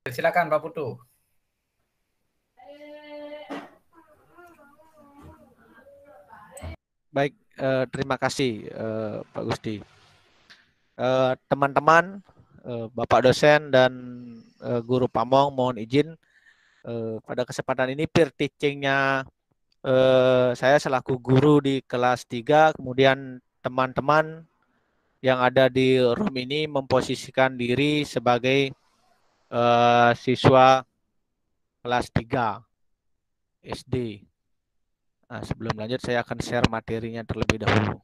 Silakan Pak Putu. Baik, terima kasih Pak Gusti. Teman-teman, Bapak dosen dan guru Pamong, mohon izin pada kesempatan ini peer teaching-nya saya selaku guru di kelas 3, kemudian teman-teman yang ada di room ini memposisikan diri sebagai siswa kelas 3 SD. Nah, sebelum lanjut saya akan share materinya terlebih dahulu.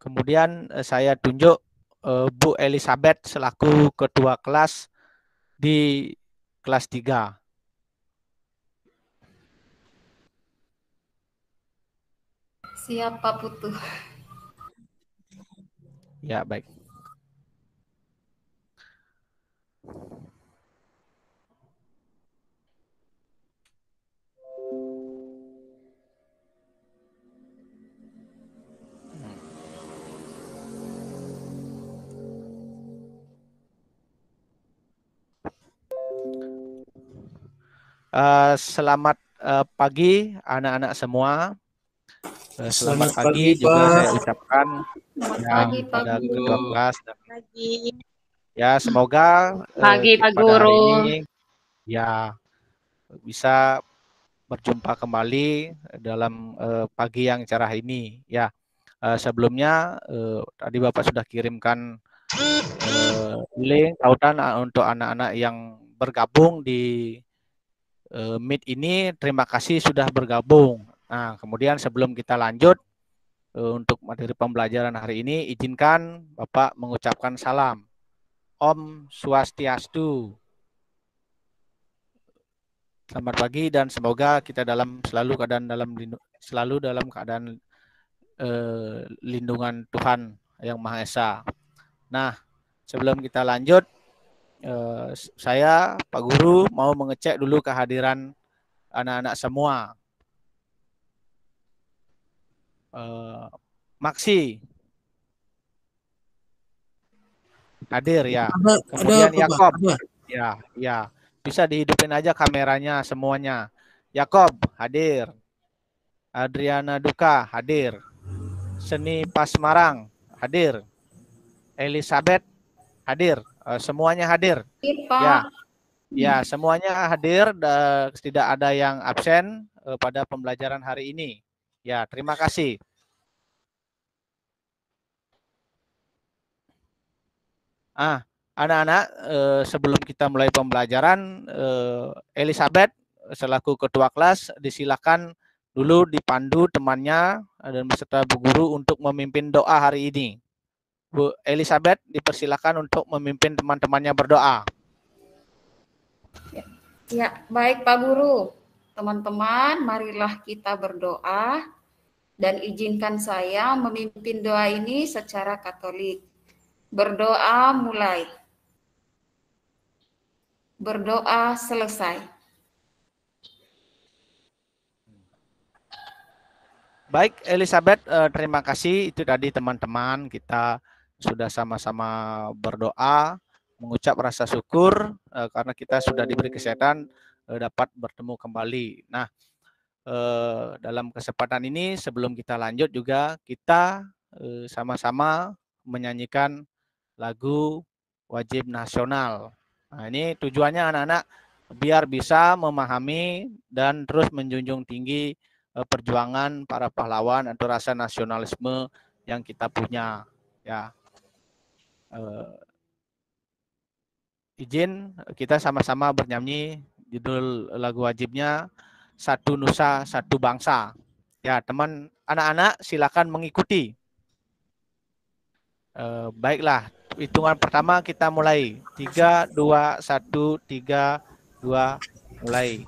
Kemudian saya tunjuk Bu Elizabeth selaku ketua kelas di kelas 3. Siap Pak Putu. Ya, baik. Selamat pagi anak-anak semua. Selamat pagi juga saya ucapkan pada ketua kelas. Ya, semoga pagi Pak pada hari Guru. ini ya bisa berjumpa kembali dalam pagi yang cerah ini. Ya, sebelumnya tadi Bapak sudah kirimkan link tautan untuk anak-anak yang bergabung di Meet ini. Terima kasih sudah bergabung. Nah, kemudian sebelum kita lanjut untuk materi pembelajaran hari ini, izinkan Bapak mengucapkan salam. Om Swastiastu. Selamat pagi dan semoga kita selalu dalam keadaan lindungan Tuhan Yang Maha Esa. Nah, sebelum kita lanjut, saya Pak Guru mau mengecek dulu kehadiran anak-anak semua. Maksi hadir ya. Kemudian Yakob, ya bisa dihidupin aja kameranya semuanya. Yakob hadir. Adriana Duka hadir. Seni Pasmarang hadir. Elizabeth hadir. Semuanya hadir. Ya, semuanya hadir. Tidak ada yang absen pada pembelajaran hari ini. Ya, terima kasih. Anak-anak, sebelum kita mulai pembelajaran, Elizabeth selaku ketua kelas disilakan dulu dipandu temannya dan beserta Bu Guru untuk memimpin doa hari ini. Bu Elizabeth dipersilakan untuk memimpin teman-temannya berdoa. Ya, baik Pak Guru. Teman-teman, marilah kita berdoa dan izinkan saya memimpin doa ini secara Katolik. Berdoa mulai. Berdoa selesai. Baik, Elizabeth, terima kasih. Itu tadi teman-teman kita sudah sama-sama berdoa, mengucap rasa syukur karena kita sudah diberi kesehatan dapat bertemu kembali. Nah, dalam kesempatan ini sebelum kita lanjut juga kita sama-sama menyanyikan lagu wajib nasional. Nah, ini tujuannya anak-anak biar bisa memahami dan terus menjunjung tinggi perjuangan para pahlawan atau rasa nasionalisme yang kita punya. Ya, izin kita sama-sama bernyanyi judul lagu wajibnya Satu Nusa Satu Bangsa. Ya, teman anak-anak silakan mengikuti. Baiklah, hitungan pertama kita mulai. 3, 2, 1, 3, 2, mulai.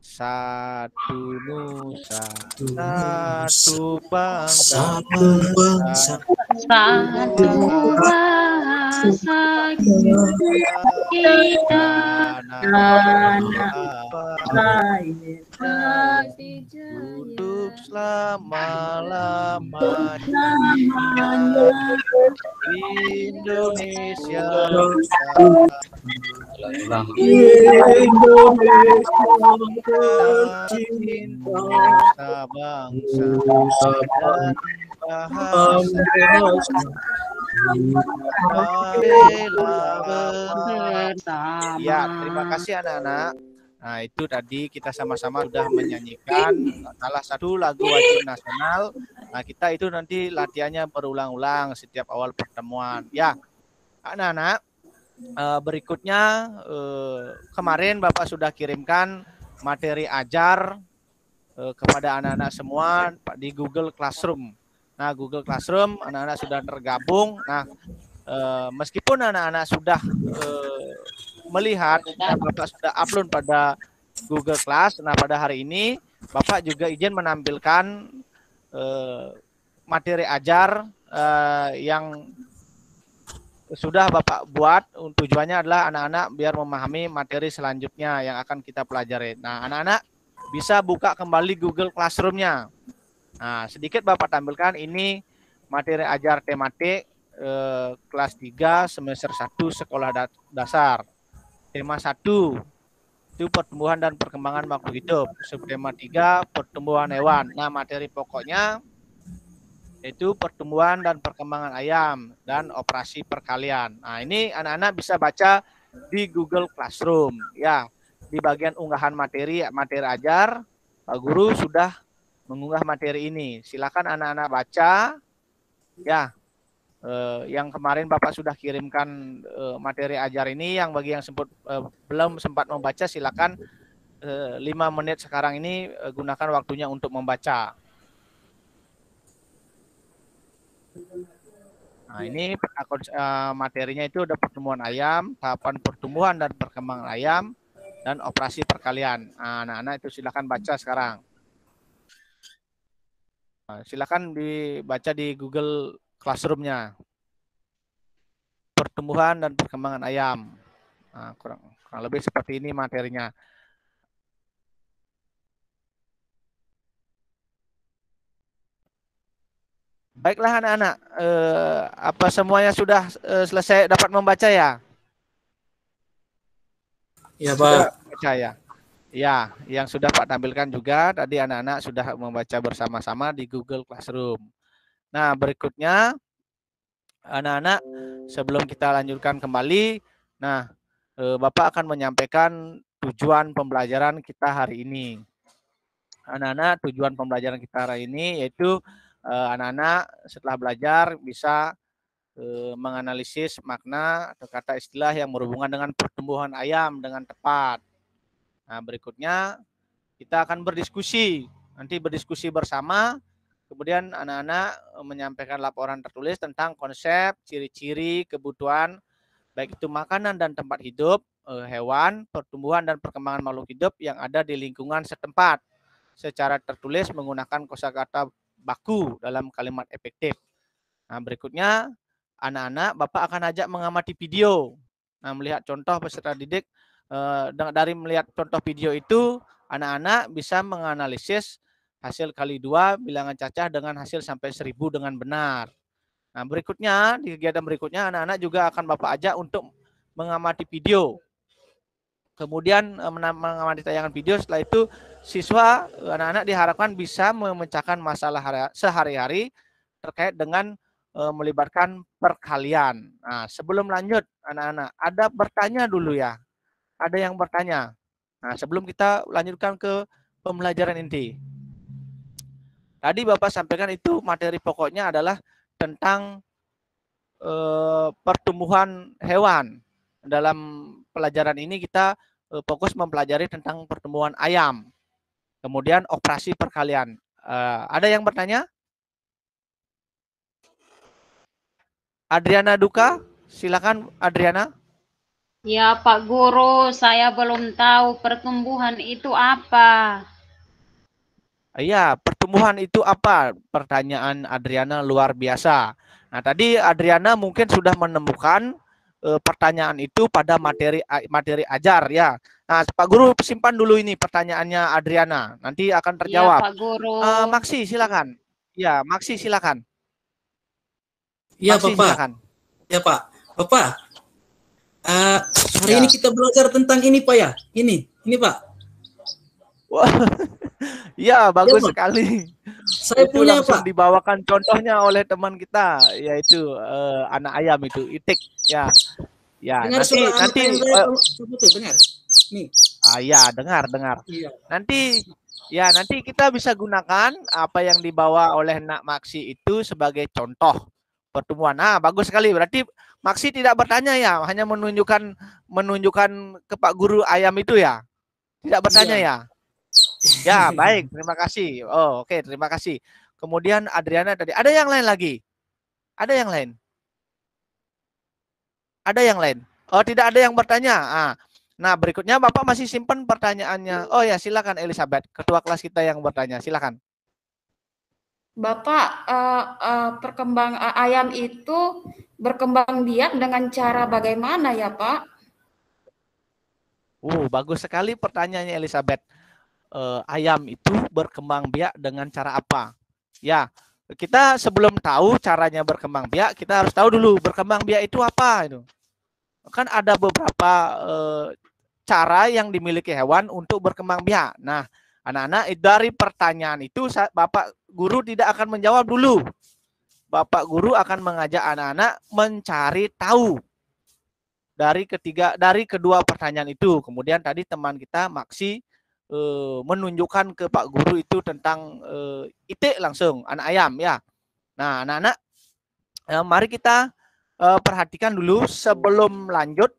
Satu nusa, satu bangsa, satu bangsa, satu bangsa, kita hidup selama-lamanya Indonesia cinta bangsa dan bahasa ya, terima kasih anak-anak. Nah, itu tadi kita sama-sama sudah menyanyikan salah satu lagu wajib nasional. Nah, kita itu nanti latihannya berulang-ulang setiap awal pertemuan. Ya, anak-anak, berikutnya kemarin Bapak sudah kirimkan materi ajar kepada anak-anak semua di Google Classroom. Nah, Google Classroom anak-anak sudah tergabung. Nah, meskipun anak-anak sudah melihat dan Bapak sudah upload pada Google Class, nah pada hari ini Bapak juga izin menampilkan materi ajar yang sudah Bapak buat. Tujuannya adalah anak-anak biar memahami materi selanjutnya yang akan kita pelajari. Nah, anak-anak bisa buka kembali Google Classroom-nya. Nah, sedikit Bapak tampilkan ini materi ajar tematik kelas 3 semester 1 sekolah dasar. Tema 1 itu pertumbuhan dan perkembangan makhluk hidup. Subtema 3 pertumbuhan hewan. Nah, materi pokoknya itu pertumbuhan dan perkembangan ayam dan operasi perkalian. Nah, ini anak-anak bisa baca di Google Classroom. Ya, di bagian unggahan materi ajar, Pak Guru sudah mengunggah materi ini. Silakan anak-anak baca. Ya, yang kemarin Bapak sudah kirimkan materi ajar ini, yang bagi yang belum sempat membaca, silakan 5 menit sekarang ini gunakan waktunya untuk membaca. Nah, ini materinya itu ada pertumbuhan ayam, tahapan pertumbuhan dan perkembangan ayam, dan operasi perkalian. Nah, anak-anak itu silakan baca sekarang. Nah, silakan dibaca di Google Classroom-nya. Pertumbuhan dan perkembangan ayam. Nah, kurang lebih seperti ini materinya. Baiklah anak-anak, apa semuanya sudah selesai dapat membaca ya? Ya Pak. Baca ya. Ya, yang sudah Pak tampilkan juga tadi anak-anak sudah membaca bersama-sama di Google Classroom. Nah, berikutnya anak-anak, sebelum kita lanjutkan kembali, nah Bapak akan menyampaikan tujuan pembelajaran kita hari ini. Anak-anak, tujuan pembelajaran kita hari ini yaitu anak-anak setelah belajar bisa menganalisis makna atau kata istilah yang berhubungan dengan pertumbuhan ayam dengan tepat. Nah, berikutnya kita akan berdiskusi, nanti berdiskusi bersama. Kemudian anak-anak menyampaikan laporan tertulis tentang konsep, ciri-ciri, kebutuhan, baik itu makanan dan tempat hidup, hewan, pertumbuhan dan perkembangan makhluk hidup yang ada di lingkungan setempat, secara tertulis menggunakan kosakata baku dalam kalimat efektif. Nah, berikutnya anak-anak Bapak akan ajak mengamati video. Nah, melihat contoh peserta didik, dari melihat contoh video itu, anak-anak bisa menganalisis hasil kali 2 bilangan cacah dengan hasil sampai 1000 dengan benar. Nah, berikutnya, di kegiatan berikutnya, anak-anak juga akan Bapak ajak untuk mengamati video. Kemudian mengamati tayangan video, setelah itu siswa, anak-anak diharapkan bisa memecahkan masalah sehari-hari terkait dengan melibatkan perkalian. Nah, sebelum lanjut, anak-anak, ada bertanya dulu ya. Ada yang bertanya. Nah, sebelum kita lanjutkan ke pembelajaran inti. Tadi Bapak sampaikan itu materi pokoknya adalah tentang pertumbuhan hewan. Dalam pelajaran ini kita fokus mempelajari tentang pertumbuhan ayam. Kemudian operasi perkalian. Ada yang bertanya? Adriana Duka, silakan Adriana. Ya Pak Guru, saya belum tahu pertumbuhan itu apa. Iya, pertumbuhan itu apa? Pertanyaan Adriana luar biasa. Nah, tadi Adriana mungkin sudah menemukan pertanyaan itu pada materi ajar ya. Nah, Pak Guru simpan dulu ini pertanyaannya Adriana. Nanti akan Iya, terjawab. Pak Guru. Maksi silakan. Ya, Maksi silakan. Iya, Maksi Bapak. silakan. Ya, Pak. Bapak. Hari ini kita belajar tentang ini, Pak ya. Ini Pak. Wah, ya bagus Pak. sekali. Saya itu punya, langsung Pak. dibawakan contohnya oleh teman kita, yaitu anak ayam itu, Itik. Ya, ya. Dengar Nanti. Dengar. Nih. Ya, dengar. Iya. Nanti kita bisa gunakan apa yang dibawa oleh Nak Maksi itu sebagai contoh pertemuan. Nah, bagus sekali. Berarti Maksi tidak bertanya ya, hanya menunjukkan ke Pak Guru ayam itu ya. Tidak bertanya ya. Ya, baik, terima kasih. Oh, oke, terima kasih. Kemudian Adriana tadi. Ada yang lain lagi? Ada yang lain? Ada yang lain? Oh, tidak ada yang bertanya. Nah, berikutnya Bapak masih simpan pertanyaannya. Oh ya, silakan Elizabeth, ketua kelas kita yang bertanya. Silakan. Bapak, perkembang ayam itu berkembang biak dengan cara bagaimana ya, Pak? Bagus sekali pertanyaannya Elizabeth. Ayam itu berkembang biak dengan cara apa? Ya, kita sebelum tahu caranya berkembang biak, kita harus tahu dulu berkembang biak itu apa itu. Kan ada beberapa cara yang dimiliki hewan untuk berkembang biak. Nah, anak-anak dari pertanyaan itu Bapak Guru tidak akan menjawab dulu. Bapak Guru akan mengajak anak-anak mencari tahu dari kedua pertanyaan itu. Kemudian tadi teman kita Maksi menunjukkan ke Pak Guru itu tentang Itik langsung anak ayam ya. Nah, anak-anak mari kita perhatikan dulu sebelum lanjut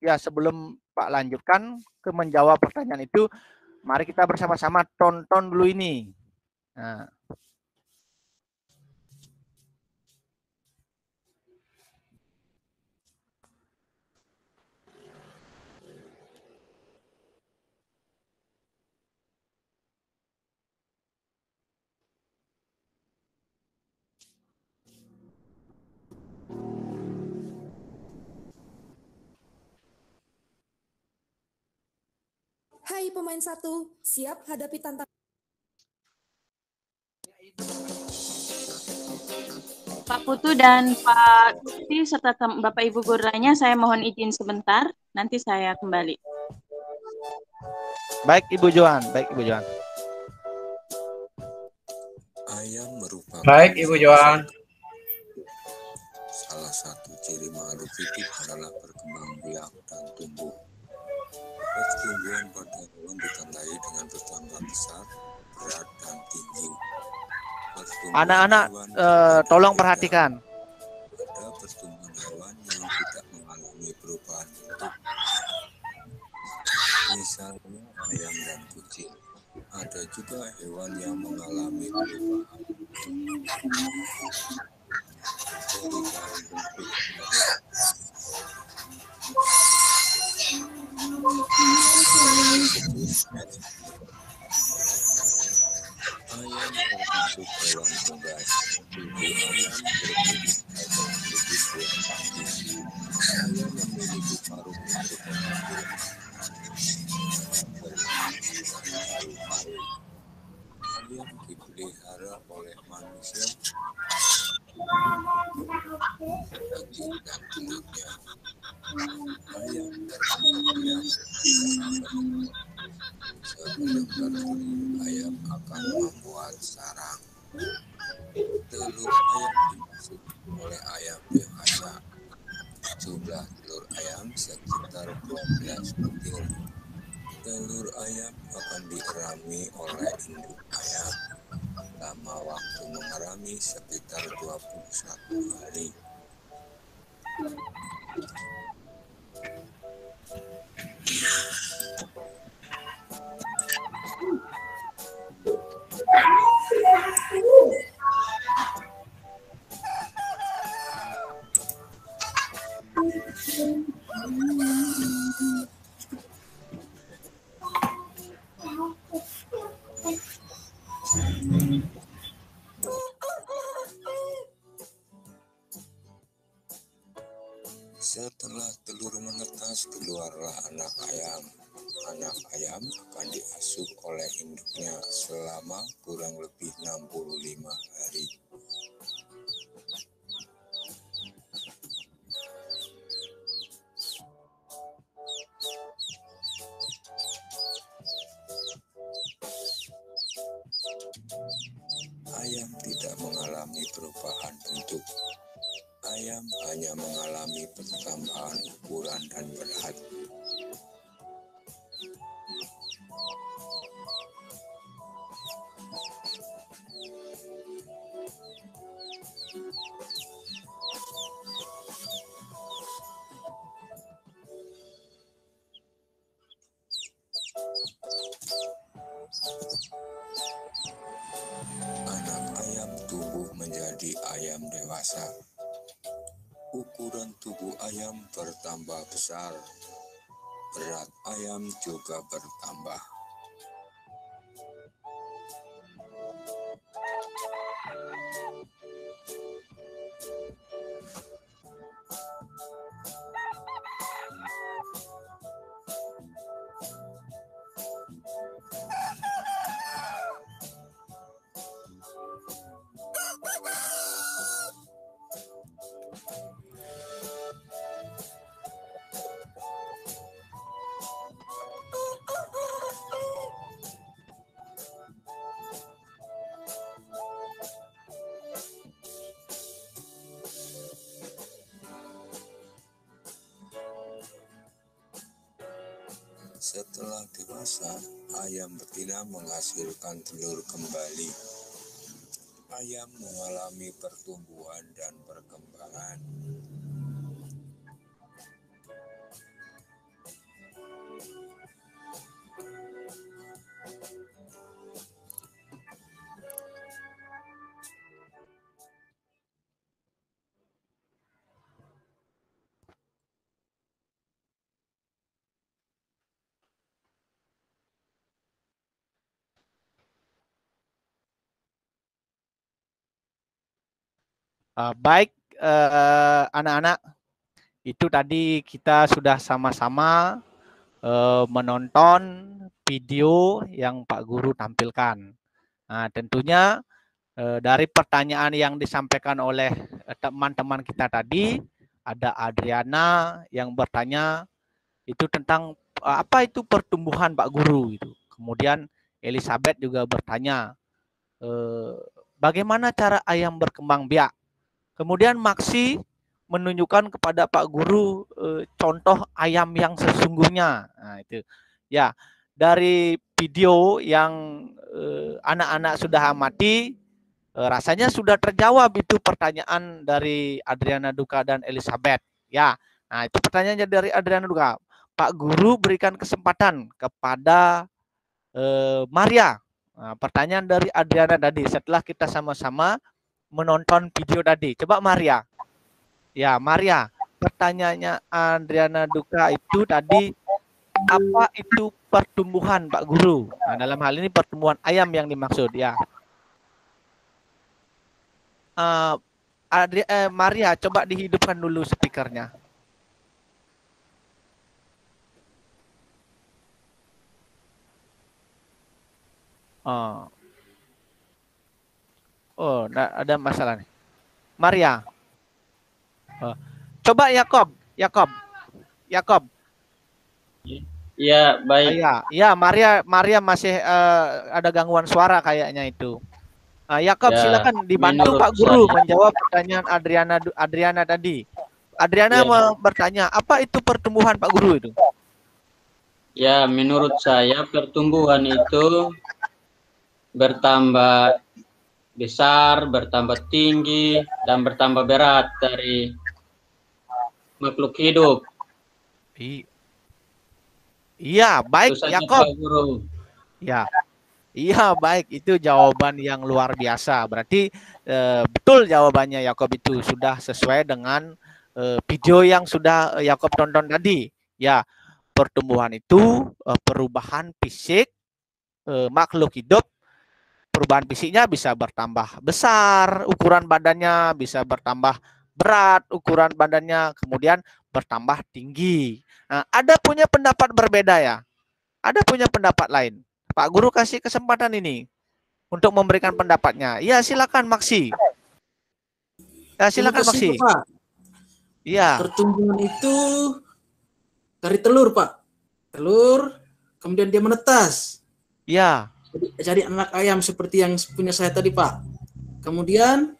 ya, sebelum Pak lanjutkan ke menjawab pertanyaan itu, mari kita bersama-sama tonton dulu ini. Nah. Hai pemain 1, siap hadapi tantangan. Pak Putu dan Pak Gusti serta Bapak Ibu guru lainnya, saya mohon izin sebentar, nanti saya kembali. Baik Ibu Joan, Ayam merupakan Baik Ibu Joan. Salah satu ciri makhluk hidup adalah berkembang biak dan tumbuh. Pertumbuhan pada hewan ditandai dengan bertambah besar, berat, dan tinggi. Anak-anak tolong perhatikan. Ada pertumbuhan hewan yang tidak mengalami perubahan bentuk. Misalnya ayam dan kucing. Ada juga hewan yang mengalami perubahan ayam termasuk hewan unggas. Tubuh ayam berfungsi agar memiliki dua kaki. Ayam memiliki paruh yang berpengaruh. Ayam dipelihara oleh manusia. Daging dan kulitnya. Ayam berkembang biak. Sebelum bertelur, ayam akan membuat sarang. Telur ayam dimasuki oleh ayam dewasa. Jumlah telur ayam sekitar 12 butir. Telur ayam akan dierami oleh induk ayam. Lama waktu mengerami sekitar 21 hari. Setelah keluarlah anak ayam. Anak ayam akan diasuh oleh induknya selama kurang lebih 65 hari. Ayam tidak mengalami perubahan bentuk. Ayam hanya mengalami pertambahan ukuran dan berat. Anak ayam tumbuh menjadi ayam dewasa. Ukuran tubuh ayam bertambah besar. Berat ayam juga bertambah. Setelah dewasa, ayam betina menghasilkan telur kembali. Ayam mengalami pertumbuhan dan perkembangan. Baik, anak-anak, itu tadi kita sudah sama-sama menonton video yang Pak Guru tampilkan. Nah, tentunya dari pertanyaan yang disampaikan oleh teman-teman kita tadi, ada Adriana yang bertanya itu tentang apa itu pertumbuhan Pak Guru itu. Kemudian Elizabeth juga bertanya bagaimana cara ayam berkembang biak. Kemudian Maksi menunjukkan kepada Pak Guru contoh ayam yang sesungguhnya. Nah, itu ya, dari video yang anak-anak sudah amati, rasanya sudah terjawab itu pertanyaan dari Adriana Duka dan Elizabeth. Ya, nah itu pertanyaannya dari Adriana Duka. Pak Guru berikan kesempatan kepada Maria. Nah, pertanyaan dari Adriana tadi setelah kita sama-sama menonton video tadi. Coba Maria. Ya, Maria. Pertanyaannya Adriana Duka itu tadi, apa itu pertumbuhan Pak Guru? Nah, dalam hal ini pertumbuhan ayam yang dimaksud ya. Maria, coba dihidupkan dulu speakernya. Oh, ada masalah nih. Maria. Coba Yakob. Ya, baik. Ya, Maria masih ada gangguan suara kayaknya itu. Yakob, ya, silakan dibantu Pak Guru menjawab pertanyaan Adriana tadi. Adriana bertanya, apa itu pertumbuhan Pak Guru itu? Ya, menurut saya pertumbuhan itu bertambah besar, bertambah tinggi, dan bertambah berat dari makhluk hidup. Iya, baik Yakob. Ya, iya baik, itu jawaban yang luar biasa. Berarti betul jawabannya Yakob itu sudah sesuai dengan video yang sudah Yakob tonton tadi. Ya, pertumbuhan itu perubahan fisik makhluk hidup. Perubahan fisiknya bisa bertambah besar, ukuran badannya bisa bertambah berat, ukuran badannya, kemudian bertambah tinggi. Nah, ada punya pendapat berbeda ya. Ada punya pendapat lain. Pak Guru kasih kesempatan ini untuk memberikan pendapatnya. Ya, silakan Maksi. Ya, silakan Terima kasih, Maksi. Pak. Iya. Pertumbuhan itu dari telur, Pak. Telur, kemudian dia menetas. Iya. Jadi anak ayam seperti yang punya saya tadi, Pak. Kemudian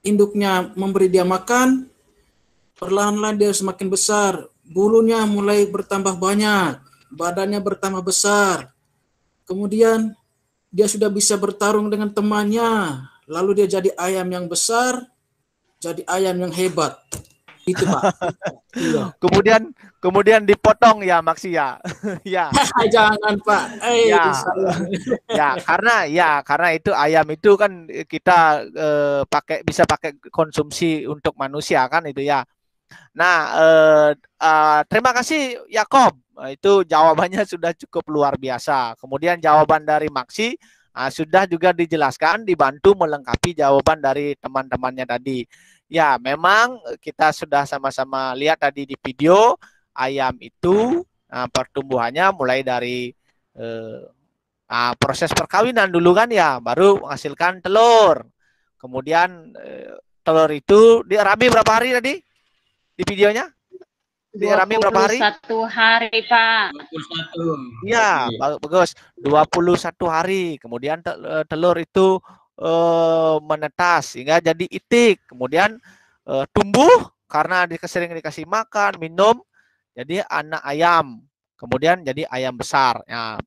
induknya memberi dia makan, perlahan-lahan dia semakin besar. Bulunya mulai bertambah banyak, badannya bertambah besar. Kemudian dia sudah bisa bertarung dengan temannya. Lalu dia jadi ayam yang besar, jadi ayam yang hebat. Itu, Pak. Iya. Kemudian dipotong ya Maksi ya. Ya. Jangan, Pak. Ya. Karena itu ayam itu kan kita bisa pakai konsumsi untuk manusia kan itu ya. Nah, terima kasih Yakob. Itu jawabannya sudah cukup luar biasa. Kemudian jawaban dari Maksi sudah juga dijelaskan, dibantu melengkapi jawaban dari teman-temannya tadi. Ya, memang kita sudah sama-sama lihat tadi di video, ayam itu pertumbuhannya mulai dari proses perkawinan dulu kan ya, baru menghasilkan telur. Kemudian telur itu diarami berapa hari tadi di videonya? Diarami berapa hari? 21 hari, Pak. 21. Ya, bagus. 21 hari. Kemudian telur itu menetas sehingga jadi itik. Kemudian tumbuh karena sering dikasih makan, minum, jadi anak ayam. Kemudian jadi ayam besar. Ya,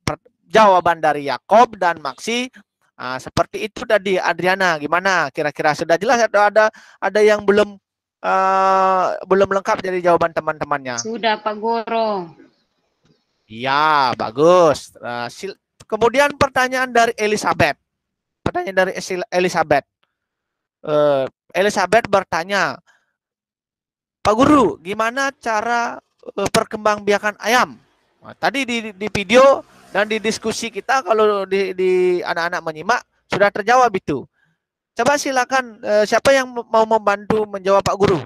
jawaban dari Yakob dan Maksi seperti itu tadi. Adriana, gimana? Kira-kira sudah jelas atau ada yang belum lengkap dari jawaban teman-temannya? Sudah, Pak Guru. Iya, bagus. Kemudian pertanyaan dari Elizabeth. Elizabeth bertanya, Pak Guru, gimana cara perkembangbiakan ayam? Nah, tadi di video dan di diskusi kita, kalau di anak-anak menyimak, sudah terjawab itu. Coba silakan, siapa yang mau membantu menjawab Pak Guru?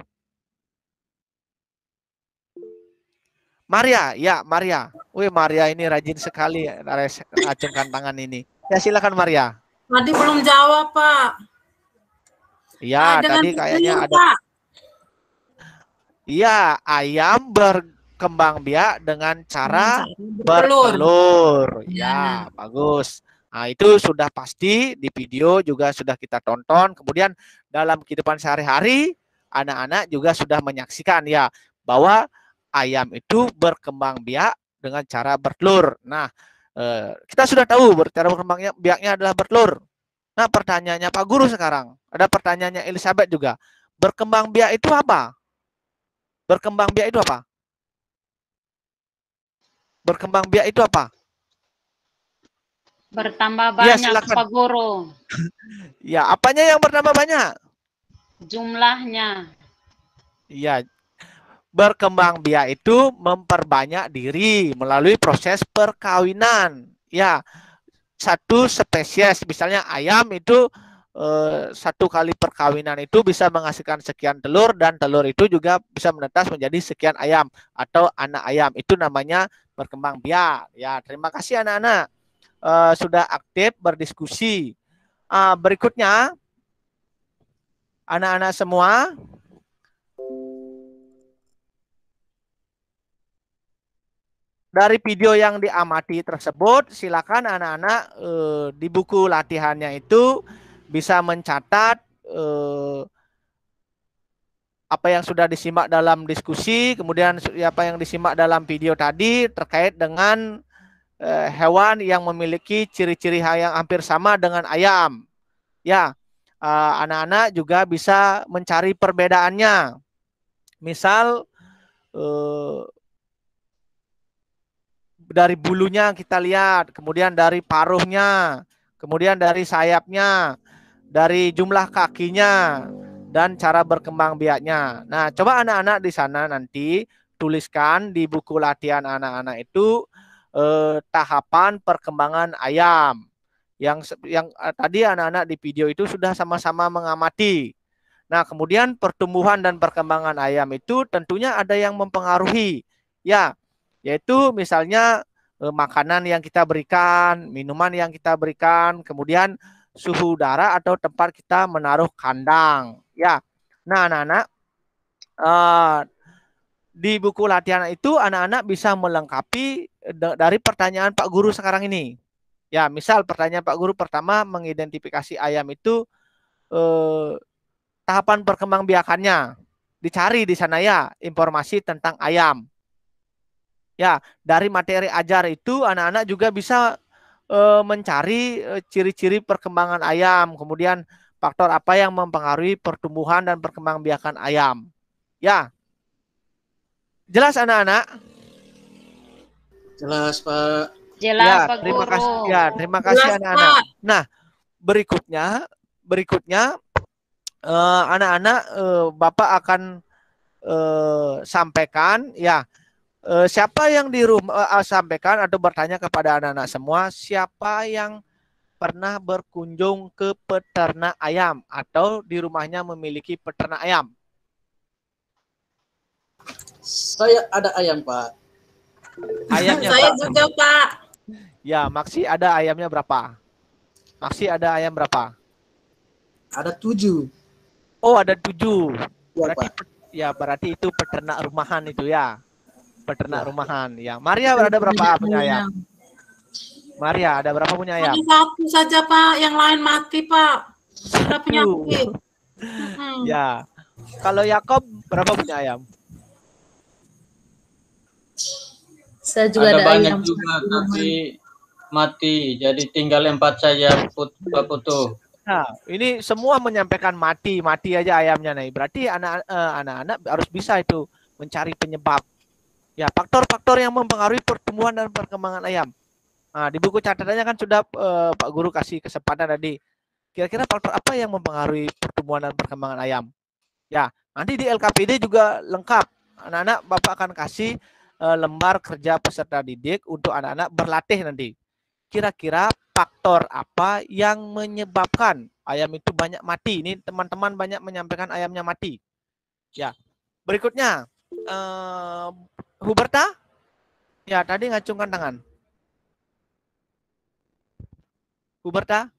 Maria, ya Maria. Wih, Maria ini rajin sekali acungkan tangan ini. Ya silakan Maria. Tadi belum jawab, Pak. Iya, tadi kayaknya ada. Pak. Iya, ayam berkembang biak dengan cara bertelur. Ya, bagus. Nah, itu sudah pasti di video juga sudah kita tonton. Kemudian dalam kehidupan sehari-hari, anak-anak juga sudah menyaksikan ya bahwa ayam itu berkembang biak dengan cara bertelur. Nah, kita sudah tahu cara berkembang biaknya adalah bertelur. Nah, pertanyaannya Pak Guru sekarang, ada pertanyaannya Elizabeth juga. Berkembang biak itu apa? Berkembang biak itu apa? Berkembang biak itu apa? Bertambah banyak, ya, Pak Guru. Ya, apanya yang bertambah banyak? Jumlahnya. Iya. Berkembang biak itu memperbanyak diri melalui proses perkawinan. Ya, satu spesies, misalnya ayam itu satu kali perkawinan itu bisa menghasilkan sekian telur, dan telur itu juga bisa menetas menjadi sekian ayam atau anak ayam. Itu namanya berkembang biak. Ya, terima kasih anak-anak sudah aktif berdiskusi. Berikutnya, anak-anak semua, dari video yang diamati tersebut, silakan anak-anak di buku latihannya itu bisa mencatat apa yang sudah disimak dalam diskusi, kemudian apa yang disimak dalam video tadi terkait dengan hewan yang memiliki ciri-ciri yang hampir sama dengan ayam. Ya, anak-anak juga bisa mencari perbedaannya. Misal dari bulunya kita lihat, kemudian dari paruhnya, kemudian dari sayapnya, dari jumlah kakinya, dan cara berkembang biaknya. Nah, coba anak-anak di sana nanti tuliskan di buku latihan anak-anak itu tahapan perkembangan ayam yang tadi anak-anak di video itu sudah sama-sama mengamati. Nah, kemudian pertumbuhan dan perkembangan ayam itu tentunya ada yang mempengaruhi, ya, yaitu misalnya makanan yang kita berikan, minuman yang kita berikan, kemudian suhu udara atau tempat kita menaruh kandang, ya. Nah, anak-anak, di buku latihan itu anak-anak bisa melengkapi dari pertanyaan Pak Guru sekarang ini. Ya, misal pertanyaan Pak Guru pertama mengidentifikasi ayam itu tahapan perkembangbiakannya. Dicari di sana ya informasi tentang ayam. Ya, dari materi ajar itu anak-anak juga bisa mencari ciri-ciri perkembangan ayam, kemudian faktor apa yang mempengaruhi pertumbuhan dan perkembangbiakan ayam. Ya. Jelas anak-anak? Jelas, Pak. Jelas, Ya, Pak terima Guru. kasih. Ya, terima kasih Jelas, anak-anak. Pak. Nah, berikutnya anak-anak Bapak akan sampaikan ya, siapa yang di rumah sampaikan atau bertanya kepada anak-anak semua, siapa yang pernah berkunjung ke peternak ayam atau di rumahnya memiliki peternak ayam? Saya ada ayam, Pak. Ayamnya Saya Pak. juga, Pak. Ya, Maksi ada ayamnya berapa? Maksi ada ayam berapa? Ada 7. Oh, ada 7. Ya, Berarti Pak. ya, berarti itu peternak rumahan itu ya. Peternak Ya. rumahan. Ya, Maria ada berapa punya ayam? Maria ada berapa punya ayam? Hanya satu saja, Pak. Yang lain mati, Pak. Sudah penyakit. Ya. Kalau Yakob berapa punya ayam? Saya juga Ada ada banyak ayam. juga, tapi mati. Jadi tinggal 4 saja, Pak Putu. Nah, ini semua menyampaikan mati aja ayamnya nih. Berarti anak-anak harus bisa itu mencari penyebab. Ya, faktor-faktor yang mempengaruhi pertumbuhan dan perkembangan ayam. Nah, di buku catatannya kan sudah Pak Guru kasih kesempatan tadi. Kira-kira faktor apa yang mempengaruhi pertumbuhan dan perkembangan ayam? Ya, nanti di LKPD juga lengkap. Anak-anak Bapak akan kasih lembar kerja peserta didik untuk anak-anak berlatih nanti. Kira-kira faktor apa yang menyebabkan ayam itu banyak mati? Ini teman-teman banyak menyampaikan ayamnya mati. Ya, berikutnya Huberta. Ya, tadi ngacungkan tangan. Huberta.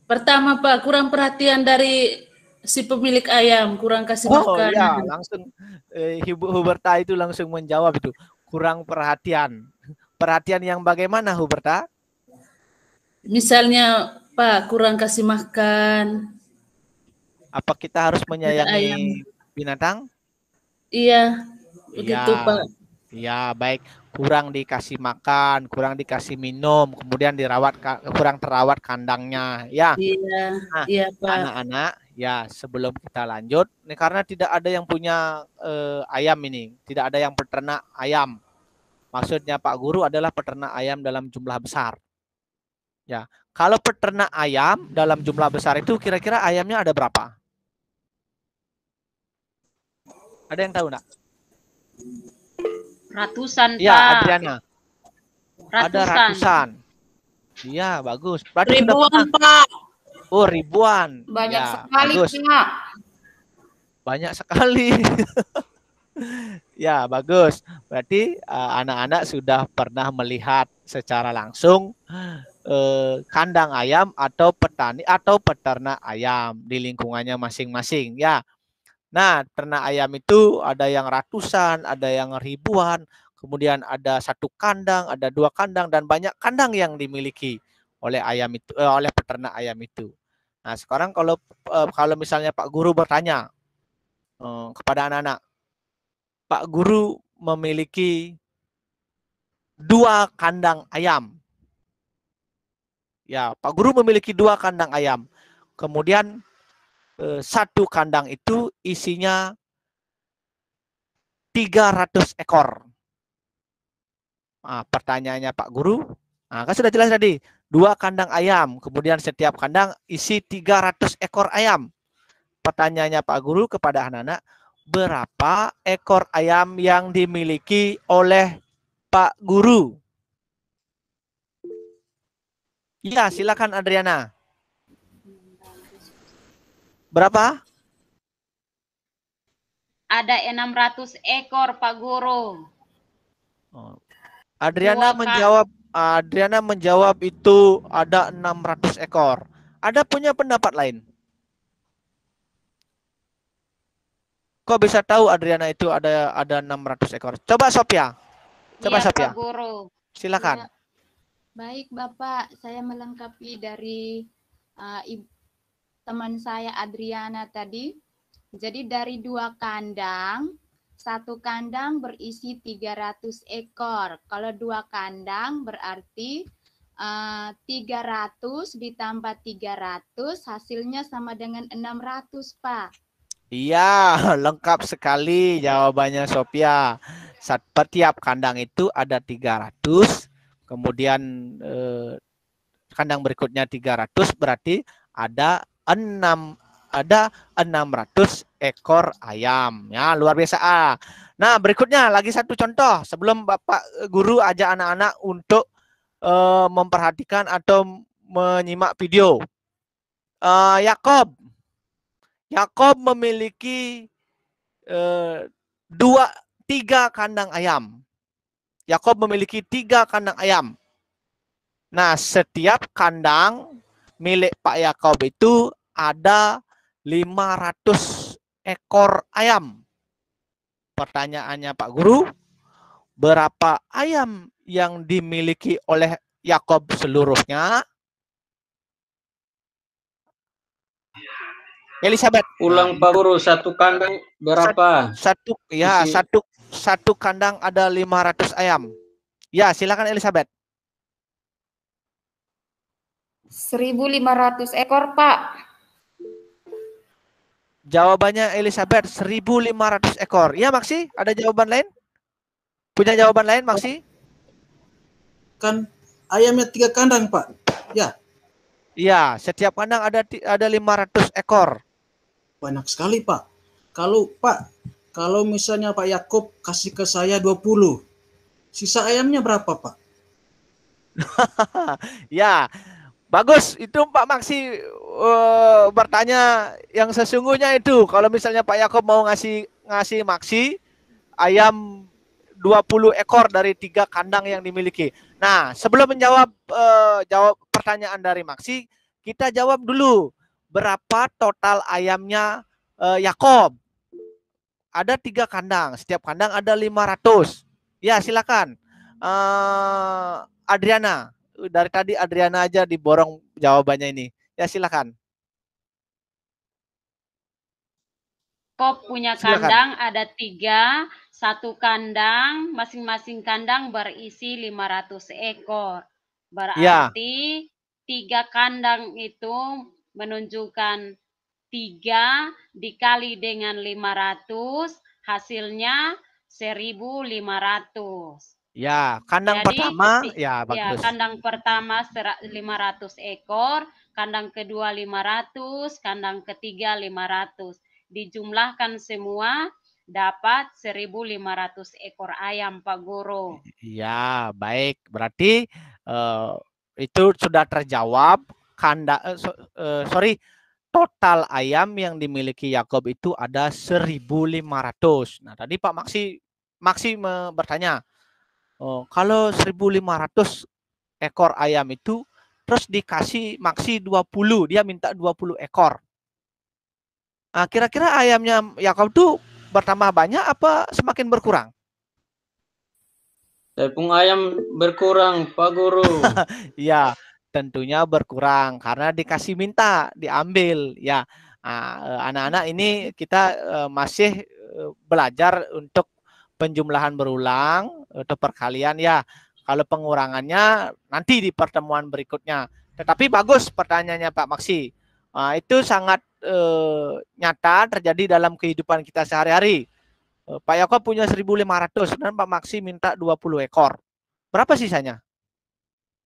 Pertama, Pak, kurang perhatian dari si pemilik ayam, kurang kasih makan. Ya, langsung Huberta itu langsung menjawab itu. Kurang perhatian. Perhatian yang bagaimana, Huberta? Misalnya, Pak, kurang kasih makan. Apa kita harus menyayangi binatang? Iya, begitu, Ya, Pak. ya, baik. Kurang dikasih makan, kurang dikasih minum, kemudian kurang terawat kandangnya. Ya. Iya, Nah, iya, Pak. anak-anak, ya sebelum kita lanjut, ini karena tidak ada yang punya ayam ini, tidak ada yang peternak ayam. Maksudnya Pak Guru adalah peternak ayam dalam jumlah besar. Ya, kalau peternak ayam dalam jumlah besar itu kira-kira ayamnya ada berapa? Ada yang tahu enggak? Ratusan, Ya, Pak. Adriana. Ada ratusan. Iya, bagus. Berarti Ribuan, Pak. Oh, ribuan. Banyak Ya, sekali, bagus. Pak. Banyak sekali. Ya, bagus. Berarti anak-anak sudah pernah melihat secara langsung kandang ayam atau petani atau peternak ayam di lingkungannya masing-masing. Ya. Nah, ternak ayam itu ada yang ratusan, ada yang ribuan, kemudian ada 1 kandang, ada 2 kandang, dan banyak kandang yang dimiliki oleh ayam itu, oleh peternak ayam itu. Nah, sekarang kalau misalnya Pak Guru bertanya kepada anak-anak, Pak Guru memiliki 2 kandang ayam. Ya, Pak Guru memiliki 2 kandang ayam. Kemudian 1 kandang itu isinya 300 ekor. Nah, pertanyaannya Pak Guru, nah, kan sudah jelas tadi, 2 kandang ayam, kemudian setiap kandang isi 300 ekor ayam. Pertanyaannya Pak Guru kepada anak-anak, berapa ekor ayam yang dimiliki oleh Pak Guru? Ya, silakan Adriana. Berapa? Ada 600 ekor, Pak Guru. Adriana menjawab itu ada 600 ekor. Ada punya pendapat lain? Kok bisa tahu Adriana itu ada 600 ekor? Coba Sophia. Coba Iya, Sophia. Pak Guru. Silakan. Ya, baik Bapak, saya melengkapi dari teman saya Adriana tadi. Jadi dari 2 kandang, 1 kandang berisi 300 ekor. Kalau 2 kandang berarti 300 ditambah 300 hasilnya sama dengan 600, Pak. Iya, lengkap sekali jawabannya Sophia. Setiap kandang itu ada 300, kemudian kandang berikutnya 300, berarti ada 600 ekor ayam. Ya, luar biasa. Nah, berikutnya lagi satu contoh sebelum Bapak Guru ajak anak-anak untuk memperhatikan atau menyimak video. Yakob memiliki 3 kandang ayam. Yakob memiliki 3 kandang ayam. Nah, setiap kandang milik Pak Yakob itu ada 500 ekor ayam. Pertanyaannya Pak Guru, berapa ayam yang dimiliki oleh Yakob seluruhnya? Elizabeth. Ulang Pak Guru, 1 kandang berapa? Satu kandang ada 500 ayam. Ya, silakan Elizabeth. 1.500 ekor, Pak. Jawabannya Elizabeth 1.500 ekor. Ya, Maksi, ada jawaban lain? Punya jawaban lain, Maksi? Kan ayamnya 3 kandang, Pak. Ya. Iya, setiap kandang ada 500 ekor. Banyak sekali, Pak. Kalau misalnya Pak Yakob kasih ke saya 20, sisa ayamnya berapa, Pak? Ya, bagus. Itu Pak Maksi bertanya yang sesungguhnya itu. Kalau misalnya Pak Yakob mau ngasih Maksi ayam 20 ekor dari 3 kandang yang dimiliki. Nah, sebelum menjawab jawab pertanyaan dari Maksi, kita jawab dulu. Berapa total ayamnya Yakob? Ada 3 kandang, setiap kandang ada 500. Ya, silakan. Adriana, dari tadi Adriana aja diborong jawabannya ini. Ya, silakan. Yakob punya kandang ada 3, 1 kandang, masing-masing kandang berisi 500 ekor. Berarti 3 kandang itu menunjukkan 3 dikali dengan 500, hasilnya 1.500. Ya, kandang pertama, ya bagus. Ya, kandang pertama 500 ekor, kandang kedua 500, kandang ketiga 500. Dijumlahkan semua dapat 1.500 ekor ayam, Pak Guru. Ya, baik. Berarti itu sudah terjawab. Total ayam yang dimiliki Yakob itu ada 1.500. Nah, tadi Pak Maksi bertanya, kalau 1.500 ekor ayam itu terus dikasih Maksi 20, dia minta 20 ekor. Nah, kira-kira ayamnya Yakob tuh bertambah banyak apa semakin berkurang? Tepung ayam berkurang, Pak Guru. Ya, tentunya berkurang karena dikasih minta, diambil. Ya, anak-anak ini kita masih belajar untuk penjumlahan berulang atau perkalian ya. Kalau pengurangannya nanti di pertemuan berikutnya. Tetapi bagus pertanyaannya Pak Maksi. Itu sangat nyata terjadi dalam kehidupan kita sehari-hari. Pak Yakob punya 1.500 dan Pak Maksi minta 20 ekor. Berapa sisanya?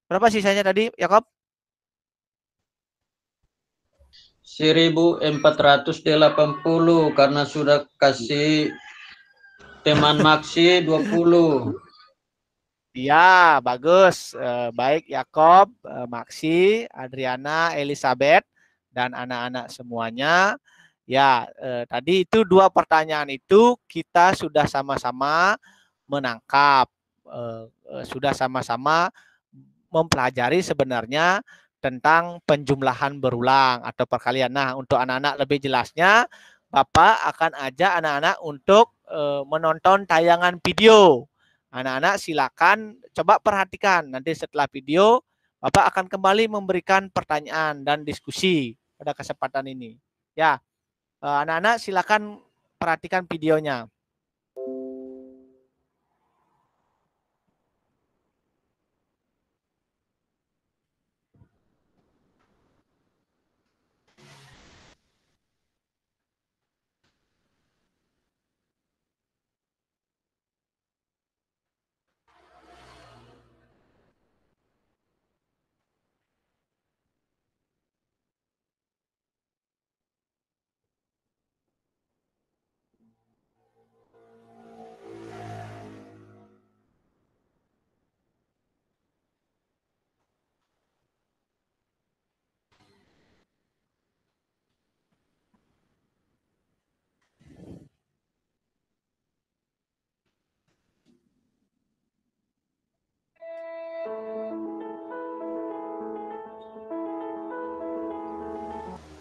Berapa sisanya tadi, Yakob? 1.480 karena sudah kasih teman Maksi 20. Iya, bagus. Baik Yakob, Maksi, Adriana, Elizabeth. Dan anak-anak semuanya, ya tadi itu 2 pertanyaan itu kita sudah sama-sama menangkap, sudah sama-sama mempelajari sebenarnya tentang penjumlahan berulang atau perkalian. Nah, untuk anak-anak lebih jelasnya, Bapak akan ajak anak-anak untuk menonton tayangan video. Anak-anak silakan coba perhatikan. Nanti setelah video, Bapak akan kembali memberikan pertanyaan dan diskusi pada kesempatan ini. Ya, anak-anak silakan perhatikan videonya.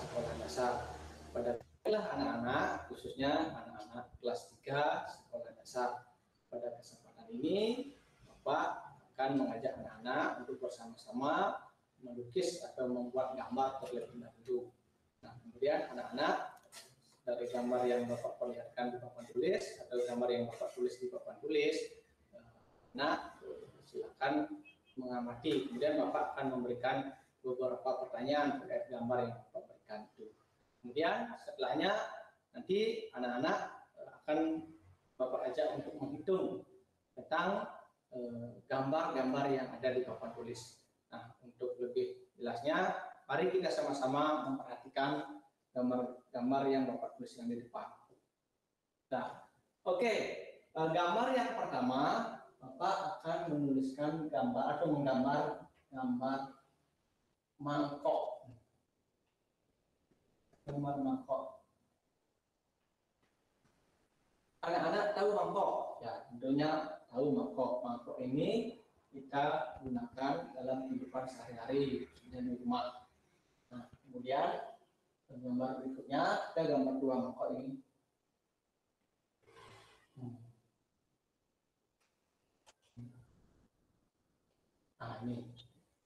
Sekolah dasar pada anak-anak, khususnya anak-anak kelas 3 sekolah dasar. Pada kesempatan ini, Bapak akan mengajak anak-anak untuk bersama-sama melukis atau membuat gambar terlebih dahulu. Nah, kemudian anak-anak dari gambar yang Bapak perlihatkan di papan tulis atau gambar yang Bapak tulis di papan tulis, nah silakan mengamati. Kemudian Bapak akan memberikan beberapa pertanyaan terkait gambar yang Bapak berikan itu. Kemudian setelahnya nanti anak-anak akan Bapak ajak untuk menghitung tentang gambar-gambar yang ada di papan tulis. Nah, untuk lebih jelasnya, mari kita sama-sama memperhatikan gambar-gambar yang Bapak tuliskan di depan. Nah, oke. Gambar yang pertama, Bapak akan menuliskan gambar atau menggambar gambar mangkok. Gambar mangkok. Anak-anak tahu mangkok? Ya, tentunya tahu mangkok. Mangkok ini kita gunakan dalam kehidupan sehari-hari di rumah. Nah, kemudian gambar berikutnya kita gambar 2 mangkok ini. Nah, ini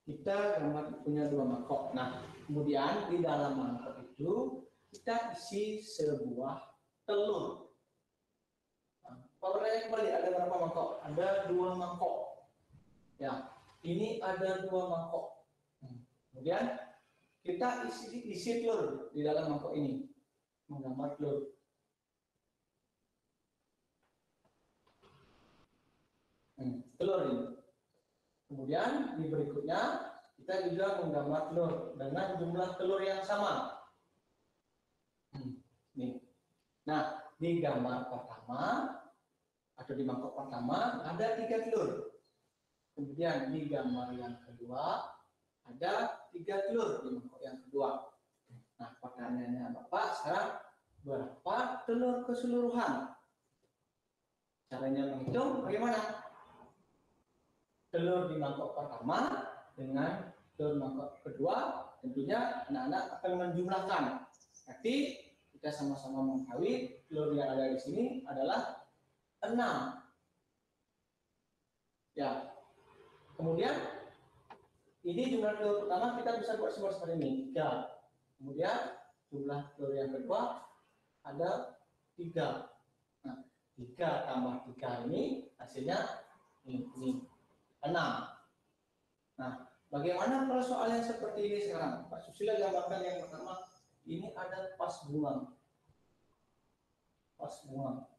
kita gambar punya 2 mangkok. Nah, kemudian di dalam mangkok itu kita isi sebuah telur. Pertanyaan kembali, ada berapa mangkok? Ada 2 mangkok. Ya, ini ada 2 mangkok. Kemudian kita isi telur di dalam mangkok ini, menggambar telur. Telur ini. Kemudian di berikutnya kita juga menggambar telur dengan jumlah telur yang sama. Nih. Nah, di gambar pertama atau di mangkok pertama ada 3 telur. Kemudian di gambar yang kedua ada 3 telur di mangkok yang kedua. Nah, pertanyaannya Bapak sekarang, berapa telur keseluruhan? Caranya menghitung bagaimana? Telur di mangkok pertama dengan telur mangkok kedua, tentunya anak-anak akan menjumlahkan. Nanti kita sama-sama mengetahui telur yang ada di sini adalah 6. Ya. Kemudian ini jumlah telur pertama kita bisa buat seperti ini, 3. Kemudian jumlah telur yang kedua ada 3. Nah, 3 tambah 3 ini hasilnya ini 6. Nah, bagaimana kalau soal yang seperti ini sekarang? Pak Susila gambarkan yang pertama. Ini ada pas bunga. Pas bunga.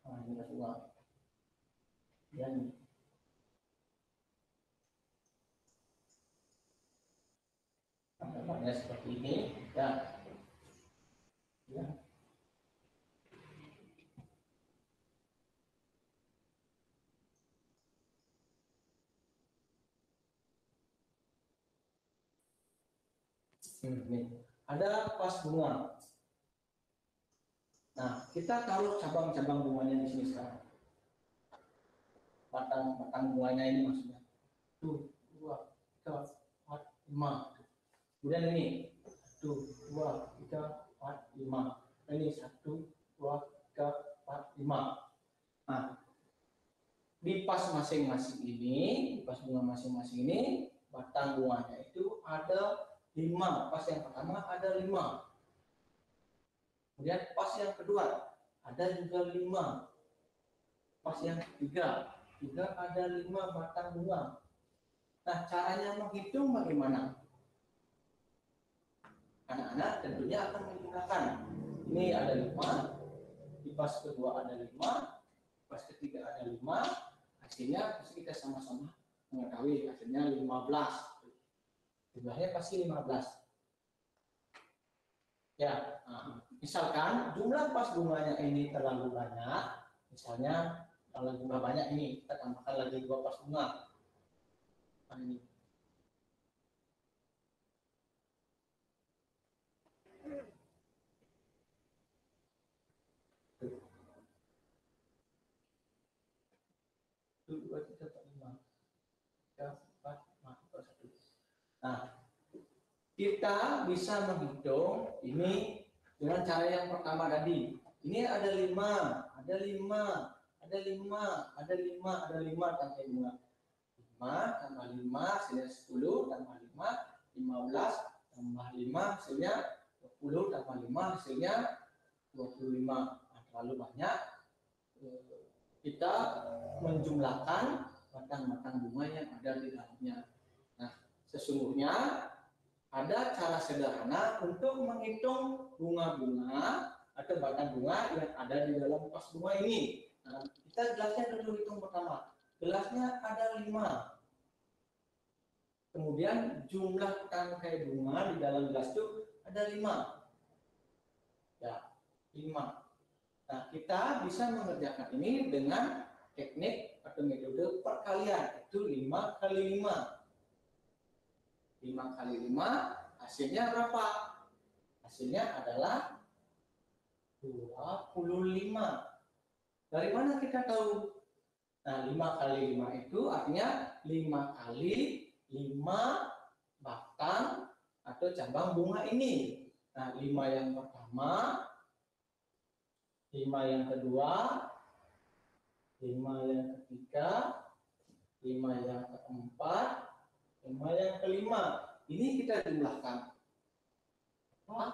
Nah, ini pas bunga. Dan gambarnya seperti ini. Ya. Ya. Nih, ada pas bunga. Nah, kita taruh cabang-cabang bunganya di sini sekarang. Batang bunganya ini maksudnya. 1, 2, 3, 4, 5. Kemudian ini 1, 2, 3, 4, 5. Ini 1, 2, 3, 4, 5. Nah, di pas masing-masing ini, di pas bunga masing-masing ini, batang bunganya itu ada 5. Pas yang pertama ada 5. Kemudian pas yang kedua ada juga 5. Pas yang ketiga ada 5 batang bunga. Nah, caranya menghitung bagaimana? Anak-anak tentunya akan menggunakan. Ini ada 5, di pas kedua ada 5, pas ketiga ada 5, hasilnya pasti kita sama-sama mengetahui hasilnya 15. Jumlahnya pasti 15. Ya, misalkan jumlah pas bunganya ini terlalu banyak, misalnya kalau jumlah banyak ini kita tambahkan lagi 2 pas bunga. Nah, ini. Nah, kita bisa menghitung ini dengan cara yang pertama tadi. Ini ada 5, ada 5, ada 5, ada 5, ada 5 sampai bunga. 5 tambah 5 hasilnya 10, tambah 5, 15, tambah 5 hasilnya 20, tambah 5 hasilnya 25. Nah, terlalu banyak. Kita menjumlahkan batang-batang bunga yang ada di dalamnya. Nah, sesungguhnya ada cara sederhana untuk menghitung bunga-bunga atau batang bunga yang ada di dalam pas bunga ini. Nah, kita gelasnya dulu hitung pertama. Gelasnya ada 5. Kemudian jumlah tangkai bunga di dalam gelas itu ada 5. Ya, 5. Nah, kita bisa mengerjakan ini dengan teknik atau metode perkalian. Itu 5 kali 5. 5 kali 5 hasilnya berapa? Hasilnya adalah 25. Dari mana kita tahu? Nah, 5 kali 5 itu artinya 5 kali 5 batang atau cabang bunga ini. Nah, 5 yang pertama, 5 yang kedua, 5 yang ketiga, 5 yang keempat, 5 yang kelima. Ini kita jumlahkan. Tambah.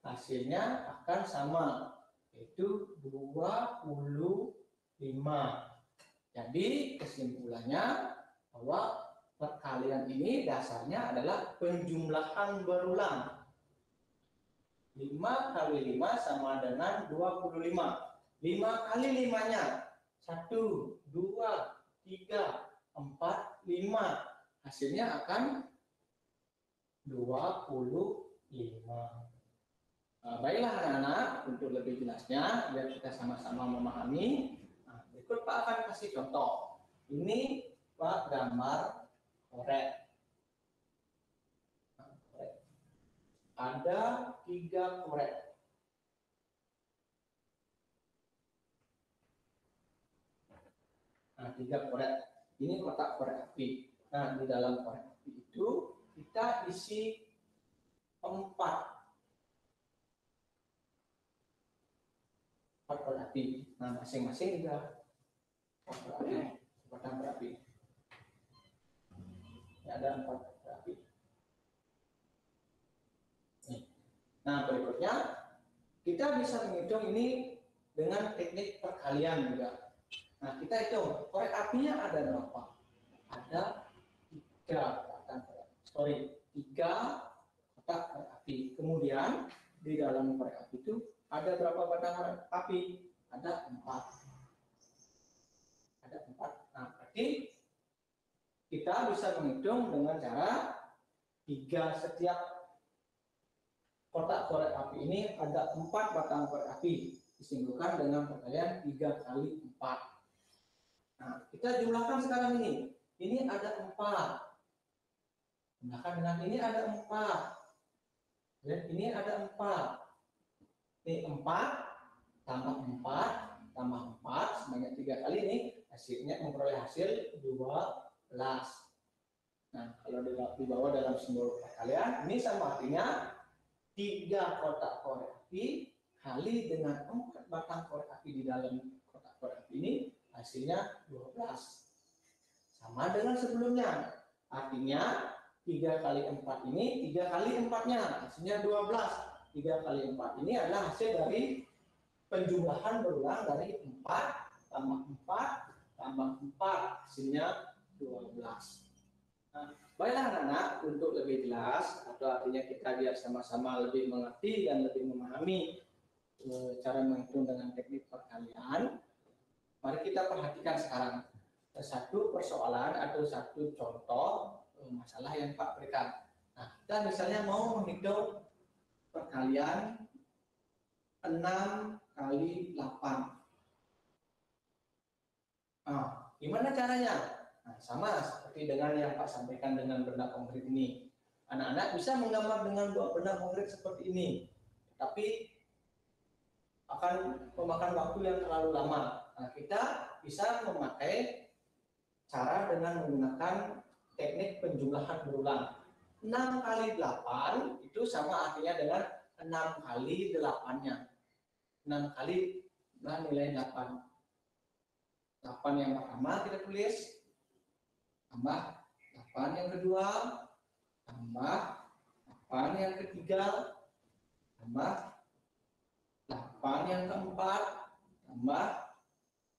Hasilnya akan sama, yaitu 25. Jadi kesimpulannya bahwa perkalian ini dasarnya adalah penjumlahan berulang. 5 kali 5 sama dengan 25. 5 kali 5-nya 1, 2, 3, 4, 5. Hasilnya akan 25. Nah, baiklah anak-anak, untuk lebih jelasnya biar kita sama-sama memahami. Nah, berikut Pak akan kasih contoh. Ini Pak gambar korek. Ada 3 korek. Nah, 3 korek. Ini kotak korek api. Nah, di dalam korek api itu kita isi 4 korek api. Nah, masing-masing juga batang korek api. Ya, ada 4 korek api. Nah, berikutnya kita bisa menghitung ini dengan teknik perkalian juga. Nah, kita hitung korek apinya ada berapa? Ada 3 batang korek. 3 kotak korek api. Kemudian di dalam korek api itu ada berapa batang korek api? Ada 4. Ada 4. Nah, berarti kita bisa menghitung dengan cara 3 setiap kotak korek api ini ada 4 batang korek api, disimpulkan dengan perkalian 3 kali 4. Nah, kita jumlahkan sekarang ini. ini ada 4. Gunakan dengan ini ada 4. Dan ini ada 4. Ini 4 tambah 4 tambah 4 sebanyak 3 kali ini hasilnya memperoleh hasil 12. Nah, kalau dibawa dalam simbol perkalian, ini sama artinya 3 kotak korek api kali dengan 4 batang korek api di dalam kotak korek api ini hasilnya 12. Sama dengan sebelumnya. Artinya 3 kali 4 ini 3 kali 4-nya hasilnya 12. 3 kali 4 ini adalah hasil dari penjumlahan berulang dari 4 tambah 4 tambah 4 hasilnya 12. Nah, baiklah anak-anak, untuk lebih jelas atau artinya kita biar sama-sama lebih mengerti dan lebih memahami cara menghitung dengan teknik perkalian, mari kita perhatikan sekarang satu persoalan atau satu contoh masalah yang Pak berikan. Nah, kita misalnya mau menghitung perkalian 6 kali 8. Nah, gimana caranya? Nah, sama seperti dengan yang Pak sampaikan dengan benda konkret ini. Anak-anak bisa menggambar dengan benda konkret seperti ini, tapi akan memakan waktu yang terlalu lama. Nah, kita bisa memakai cara dengan menggunakan teknik penjumlahan berulang. 6 kali 8 itu sama artinya dengan 6 kali 8-nya. 6 kali nilai 8. 8 yang pertama kita tulis, tambah 8 yang kedua, tambah 8 yang ketiga, tambah 8 yang keempat, tambah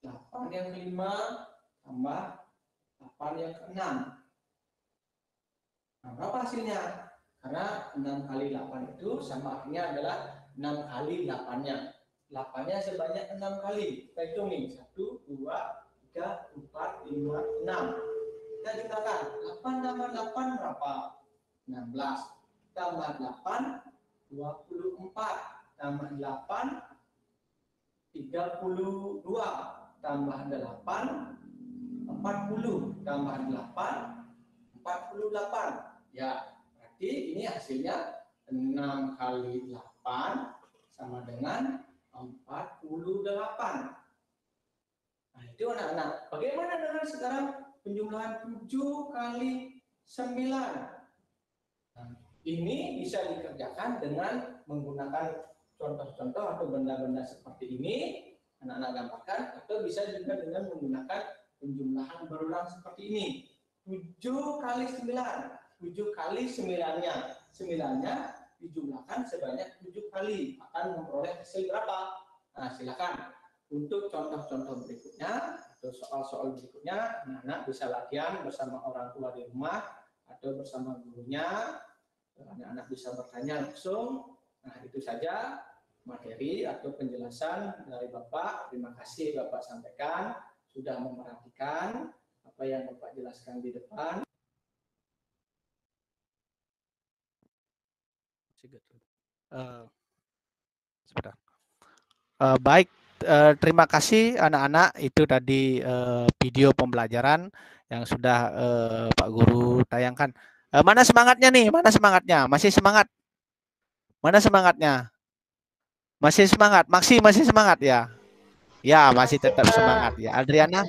8 yang kelima, tambah 8 yang keenam. Nah, berapa hasilnya? Karena 6 kali 8 itu sama artinya adalah 6 kali 8-nya. 8-nya sebanyak 6 kali. Kita hitung nih. 1, 2, 3, 4, 5, 6. Kita jumlahkan. 8 tambah 8 berapa? 16. Tambah 8, 24. Tambah 8, 32. Tambah 8, 40. Tambah 8, 48. Ya, berarti ini hasilnya 6 kali 8 sama dengan 48. Nah, itu anak-anak. Bagaimana dengan sekarang penjumlahan 7 kali 9? Nah, ini bisa dikerjakan dengan menggunakan contoh-contoh atau benda-benda seperti ini, anak-anak gambarkan, atau bisa juga dengan menggunakan penjumlahan berulang seperti ini. 7 kali 9. 7 kali 9-nya. 9-nya dijumlahkan sebanyak 7 kali. Akan memperoleh hasil berapa? Nah, silakan. Untuk contoh-contoh berikutnya, atau soal-soal berikutnya, anak-anak bisa latihan bersama orang tua di rumah, atau bersama gurunya. Anak-anak bisa bertanya langsung. Nah, itu saja materi atau penjelasan dari Bapak. Terima kasih Bapak sampaikan. Sudah memperhatikan apa yang Bapak jelaskan di depan. Sebentar. Baik, terima kasih anak-anak. Itu tadi video pembelajaran yang sudah Pak Guru tayangkan. Mana semangatnya nih? Mana semangatnya? Masih semangat? Mana semangatnya? Masih semangat? Maksi masih semangat ya? Ya, masih tetap semangat ya. Adriana?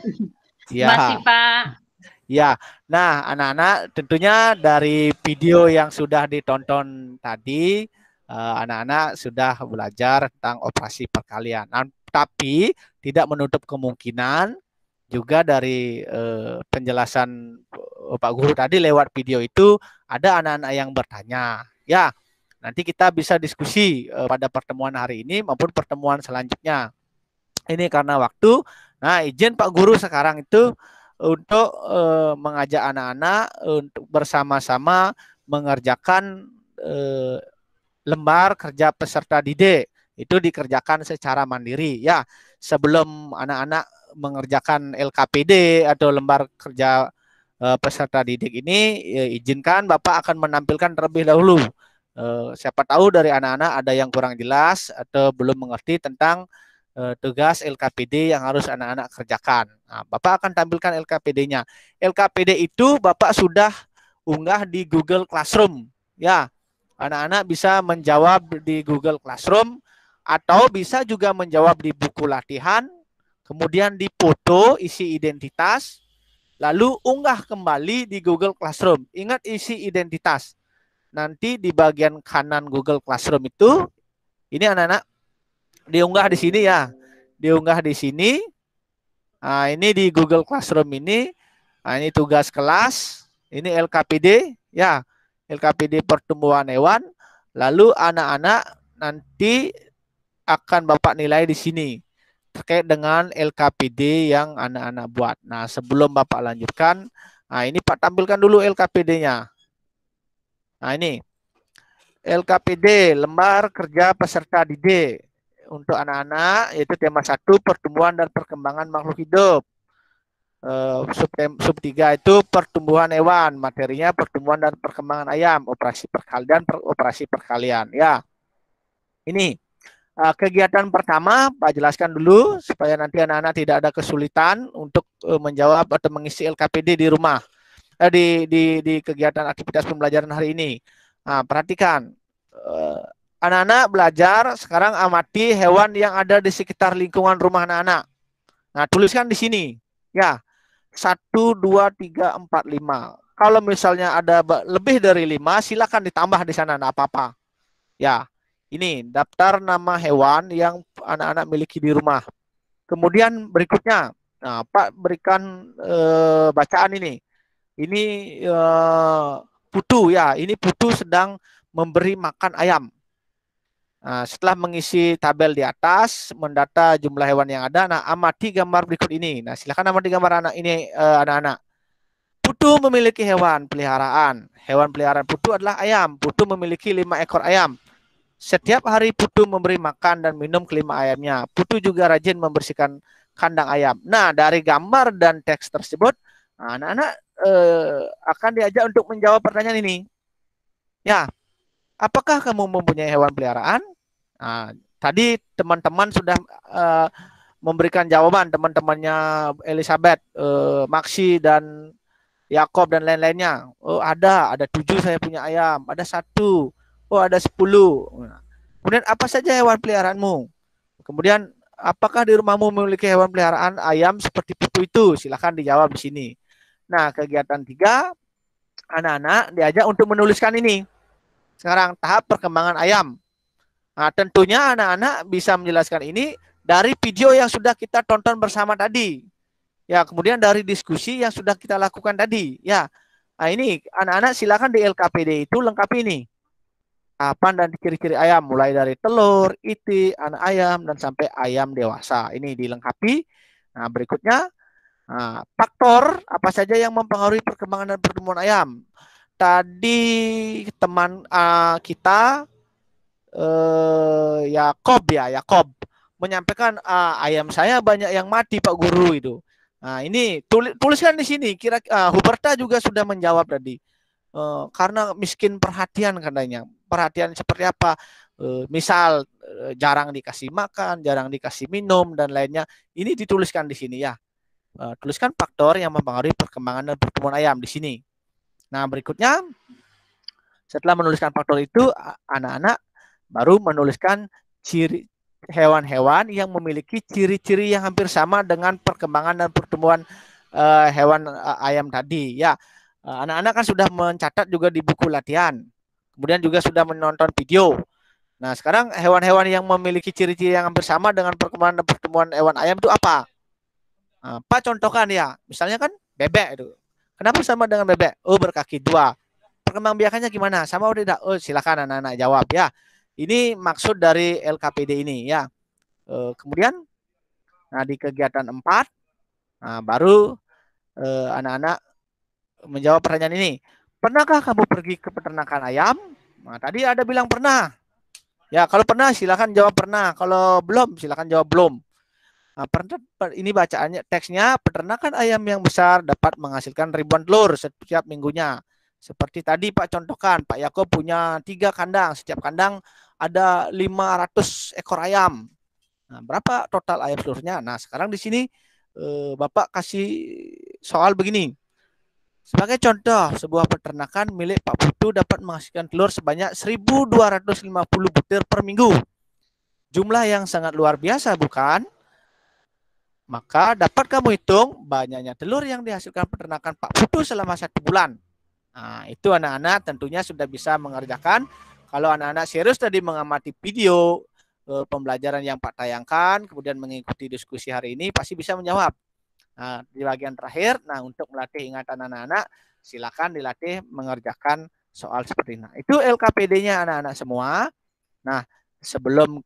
Ya. Masih, Pak. Ya, nah anak-anak tentunya dari video yang sudah ditonton tadi, anak-anak sudah belajar tentang operasi perkalian. Tapi tidak menutup kemungkinan juga dari penjelasan Pak Guru tadi lewat video itu ada anak-anak yang bertanya. Ya, nanti kita bisa diskusi pada pertemuan hari ini maupun pertemuan selanjutnya. Ini karena waktu. Nah, izin Pak Guru sekarang itu untuk mengajak anak-anak untuk bersama-sama mengerjakan lembar kerja peserta didik. Itu dikerjakan secara mandiri. Ya, sebelum anak-anak mengerjakan LKPD atau lembar kerja peserta didik ini, izinkan Bapak akan menampilkan terlebih dahulu. Siapa tahu dari anak-anak ada yang kurang jelas atau belum mengerti tentang tugas LKPD yang harus anak-anak kerjakan. Nah, Bapak akan tampilkan LKPD-nya. LKPD itu Bapak sudah unggah di Google Classroom. Ya, anak-anak bisa menjawab di Google Classroom atau bisa juga menjawab di buku latihan, kemudian dipoto isi identitas, lalu unggah kembali di Google Classroom. Ingat isi identitas. Nanti di bagian kanan Google Classroom itu, ini anak-anak diunggah di sini ya. Diunggah di sini. Nah, ini di Google Classroom ini. Nah, ini tugas kelas. Ini LKPD ya. LKPD pertumbuhan hewan. Lalu anak-anak nanti akan Bapak nilai di sini terkait dengan LKPD yang anak-anak buat. Nah, sebelum Bapak lanjutkan, nah ini Pak tampilkan dulu LKPD-nya. Nah, ini LKPD, lembar kerja peserta didik untuk anak-anak, yaitu tema 1 pertumbuhan dan perkembangan makhluk hidup. Sub 3 itu pertumbuhan hewan, materinya pertumbuhan dan perkembangan ayam, operasi perkalian, operasi perkalian. Ya, ini kegiatan pertama Pak jelaskan dulu supaya nanti anak-anak tidak ada kesulitan untuk menjawab atau mengisi LKPD di rumah, di kegiatan aktivitas pembelajaran hari ini. Nah, perhatikan, anak-anak belajar sekarang amati hewan yang ada di sekitar lingkungan rumah anak-anak. Nah, tuliskan di sini, ya, 1, 2, 3, 4, 5. Kalau misalnya ada lebih dari 5, silakan ditambah di sana, enggak apa-apa. Ya, ini daftar nama hewan yang anak-anak miliki di rumah. Kemudian berikutnya, nah, Pak berikan bacaan ini. Ini Putu ya, ini Putu sedang memberi makan ayam. Nah, setelah mengisi tabel di atas, mendata jumlah hewan yang ada, nah amati gambar berikut ini. Nah, silakan amati gambar anak ini, anak-anak. Putu memiliki hewan peliharaan. Hewan peliharaan Putu adalah ayam. Putu memiliki 5 ekor ayam. Setiap hari Putu memberi makan dan minum ke 5 ayamnya. Putu juga rajin membersihkan kandang ayam. Nah, dari gambar dan teks tersebut, anak-anak akan diajak untuk menjawab pertanyaan ini. Ya, apakah kamu mempunyai hewan peliharaan? Nah, tadi teman-teman sudah memberikan jawaban, teman-temannya Elizabeth, Maxi dan Yakob dan lain-lainnya. Oh, ada 7 saya punya ayam, ada 1. Oh, ada 10. Kemudian apa saja hewan peliharaanmu? Kemudian apakah di rumahmu memiliki hewan peliharaan ayam seperti Putu itu? Silakan dijawab di sini. Nah, kegiatan 3, anak-anak diajak untuk menuliskan ini. Sekarang tahap perkembangan ayam. Nah, tentunya anak-anak bisa menjelaskan ini dari video yang sudah kita tonton bersama tadi. Ya, kemudian dari diskusi yang sudah kita lakukan tadi. Ya, nah ini anak-anak silakan di LKPD itu lengkapi ini. Tahapan dan ciri-ciri ayam, mulai dari telur, itik, anak ayam, dan sampai ayam dewasa. Ini dilengkapi. Nah, berikutnya, faktor apa saja yang mempengaruhi perkembangan dan pertumbuhan ayam. Tadi teman kita Yakob menyampaikan ayam saya banyak yang mati Pak Guru itu. Nah, ini tuliskan di sini. Huberta juga sudah menjawab tadi. Karena miskin perhatian katanya. Perhatian seperti apa? Misal jarang dikasih makan, jarang dikasih minum dan lainnya. Ini dituliskan di sini ya. Tuliskan faktor yang mempengaruhi perkembangan dan pertumbuhan ayam di sini. Nah, berikutnya setelah menuliskan faktor itu, anak-anak baru menuliskan ciri hewan-hewan yang memiliki ciri-ciri yang hampir sama dengan perkembangan dan pertumbuhan hewan ayam tadi. Ya, anak-anak kan sudah mencatat juga di buku latihan. Kemudian juga sudah menonton video. Nah, sekarang hewan-hewan yang memiliki ciri-ciri yang hampir sama dengan perkembangan dan pertumbuhan hewan ayam itu apa? Nah, Pak contohkan ya. Misalnya kan bebek itu. Kenapa sama dengan bebek? Oh, berkaki 2. Perkembangbiakannya gimana? Sama atau tidak? Oh, silakan anak-anak jawab ya. Ini maksud dari LKPD ini ya. Kemudian nah di kegiatan 4 baru anak-anak menjawab pertanyaan ini. Pernahkah kamu pergi ke peternakan ayam? Nah, tadi ada bilang pernah. Ya, kalau pernah silakan jawab pernah. Kalau belum silakan jawab belum. Nah, ini bacaannya teksnya, peternakan ayam yang besar dapat menghasilkan ribuan telur setiap minggunya. Seperti tadi Pak contohkan, Pak Yakob punya 3 kandang, setiap kandang ada 500 ekor ayam. Nah, berapa total ayam seluruhnya? Nah, sekarang di sini Bapak kasih soal begini. Sebagai contoh, sebuah peternakan milik Pak Putu dapat menghasilkan telur sebanyak 1.250 butir per minggu. Jumlah yang sangat luar biasa, bukan? Maka dapat kamu hitung banyaknya telur yang dihasilkan peternakan Pak Putu selama 1 bulan. Nah, itu anak-anak tentunya sudah bisa mengerjakan. Kalau anak-anak serius tadi mengamati video pembelajaran yang Pak tayangkan, kemudian mengikuti diskusi hari ini, pasti bisa menjawab. Nah, di bagian terakhir, nah untuk melatih ingatan anak-anak, silakan dilatih mengerjakan soal seperti ini. Nah, itu LKPD-nya anak-anak semua. Nah, sebelum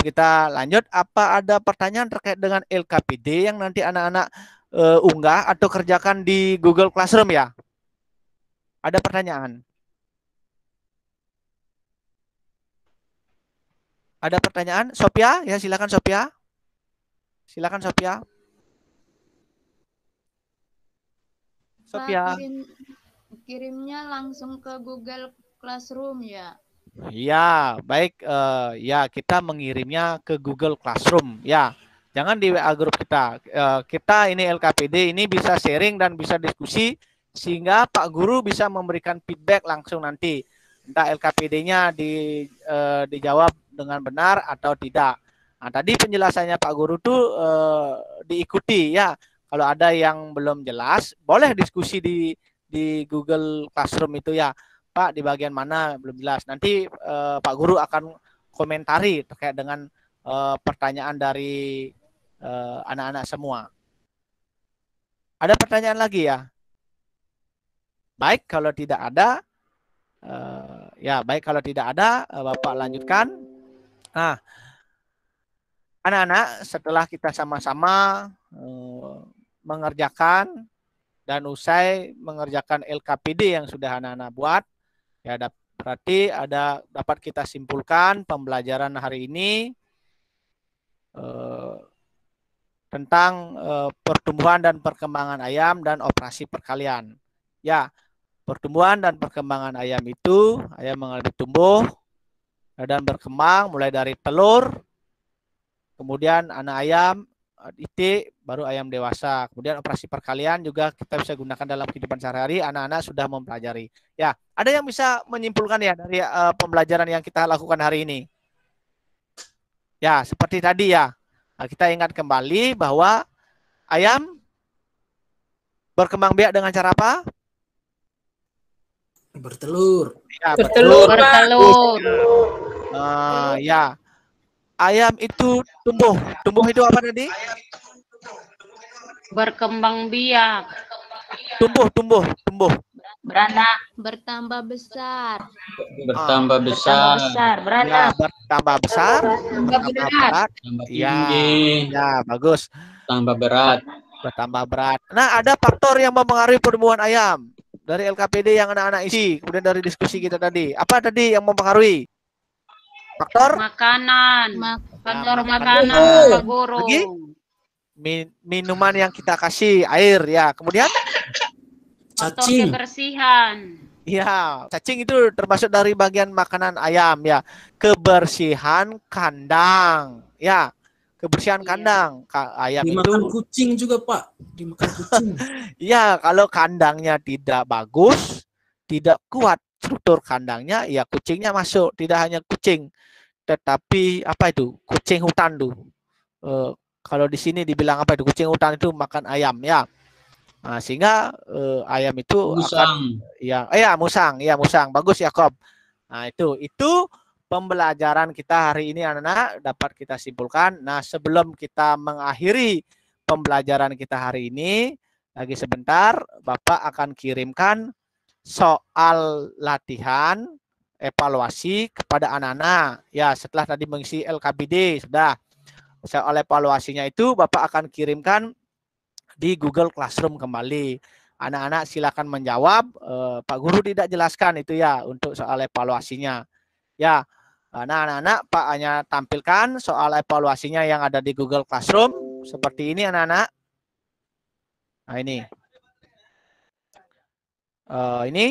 kita lanjut, apa ada pertanyaan terkait dengan LKPD yang nanti anak-anak unggah atau kerjakan di Google Classroom ya? Ada pertanyaan? Ada pertanyaan? Sophia, ya silakan Sophia. Silakan Sophia. Sophia. Kirimnya langsung ke Google Classroom ya. Ya, baik. Ya, kita mengirimnya ke Google Classroom. Ya, jangan di WA grup kita. Kita ini LKPD ini bisa sharing dan bisa diskusi sehingga Pak Guru bisa memberikan feedback langsung nanti. Entah LKPD-nya dijawab dengan benar atau tidak. Nah, tadi penjelasannya Pak Guru tuh diikuti ya. Kalau ada yang belum jelas, boleh diskusi di Google Classroom itu ya. Pak, di bagian mana belum jelas. Nanti Pak Guru akan komentari terkait dengan pertanyaan dari anak-anak semua. Ada pertanyaan lagi ya? Baik, kalau tidak ada, kalau tidak ada, Bapak lanjutkan. Nah, anak-anak, setelah kita sama-sama mengerjakan dan usai mengerjakan LKPD yang sudah anak-anak buat, ya berarti dapat kita simpulkan pembelajaran hari ini tentang pertumbuhan dan perkembangan ayam dan operasi perkalian. Ya, pertumbuhan dan perkembangan ayam itu, ayam mengalami tumbuh dan berkembang mulai dari telur, kemudian anak ayam, itik, baru ayam dewasa. Kemudian operasi perkalian juga kita bisa gunakan dalam kehidupan sehari-hari, anak-anak sudah mempelajari. Ya, ada yang bisa menyimpulkan ya dari pembelajaran yang kita lakukan hari ini? Ya, seperti tadi ya. Nah, kita ingat kembali bahwa ayam berkembang biak dengan cara apa? Bertelur. Ya, Bertelur. Ya. Ayam itu tumbuh. Tumbuh itu apa tadi? Berkembang biak. Tumbuh. Beranak. Bertambah besar. Bertambah besar. Beranak. Ya, bertambah besar. Bertambah berat. Tambah Ya, tinggi. ya, bagus. Tambah berat. Bertambah berat. Nah, ada faktor yang mempengaruhi pertumbuhan ayam dari LKPD yang anak-anak isi, kemudian dari diskusi kita tadi. Apa tadi yang mempengaruhi? Faktor makanan. Faktor makanan, Pak Guru. Lagi? Minuman yang kita kasih, air ya. Kemudian faktor cacing. kebersihan. Iya, cacing itu termasuk dari bagian makanan ayam ya. Kebersihan kandang, ya. Kebersihan kandang. Ayam Dimakan itu kucing juga, Pak. Dimakan kucing. Iya, kalau kandangnya tidak bagus, tidak kuat struktur kandangnya, ya kucingnya masuk. Tidak hanya kucing, tetapi apa itu? Kucing hutan tuh. Kalau di sini dibilang apa itu? Kucing hutan itu makan ayam ya. Nah, sehingga ayam itu Musang. akan musang. Bagus Yakob. Nah, itu pembelajaran kita hari ini anak-anak dapat kita simpulkan. Nah, sebelum kita mengakhiri pembelajaran kita hari ini, lagi sebentar Bapak akan kirimkan soal latihan evaluasi kepada anak-anak. Ya, setelah tadi mengisi LKPD sudah. Soal evaluasinya itu Bapak akan kirimkan di Google Classroom kembali. Anak-anak silakan menjawab. Pak Guru tidak jelaskan itu ya untuk soal evaluasinya. Ya, nah anak-anak Pak hanya tampilkan soal evaluasinya yang ada di Google Classroom seperti ini anak-anak. Nah ini. Ini.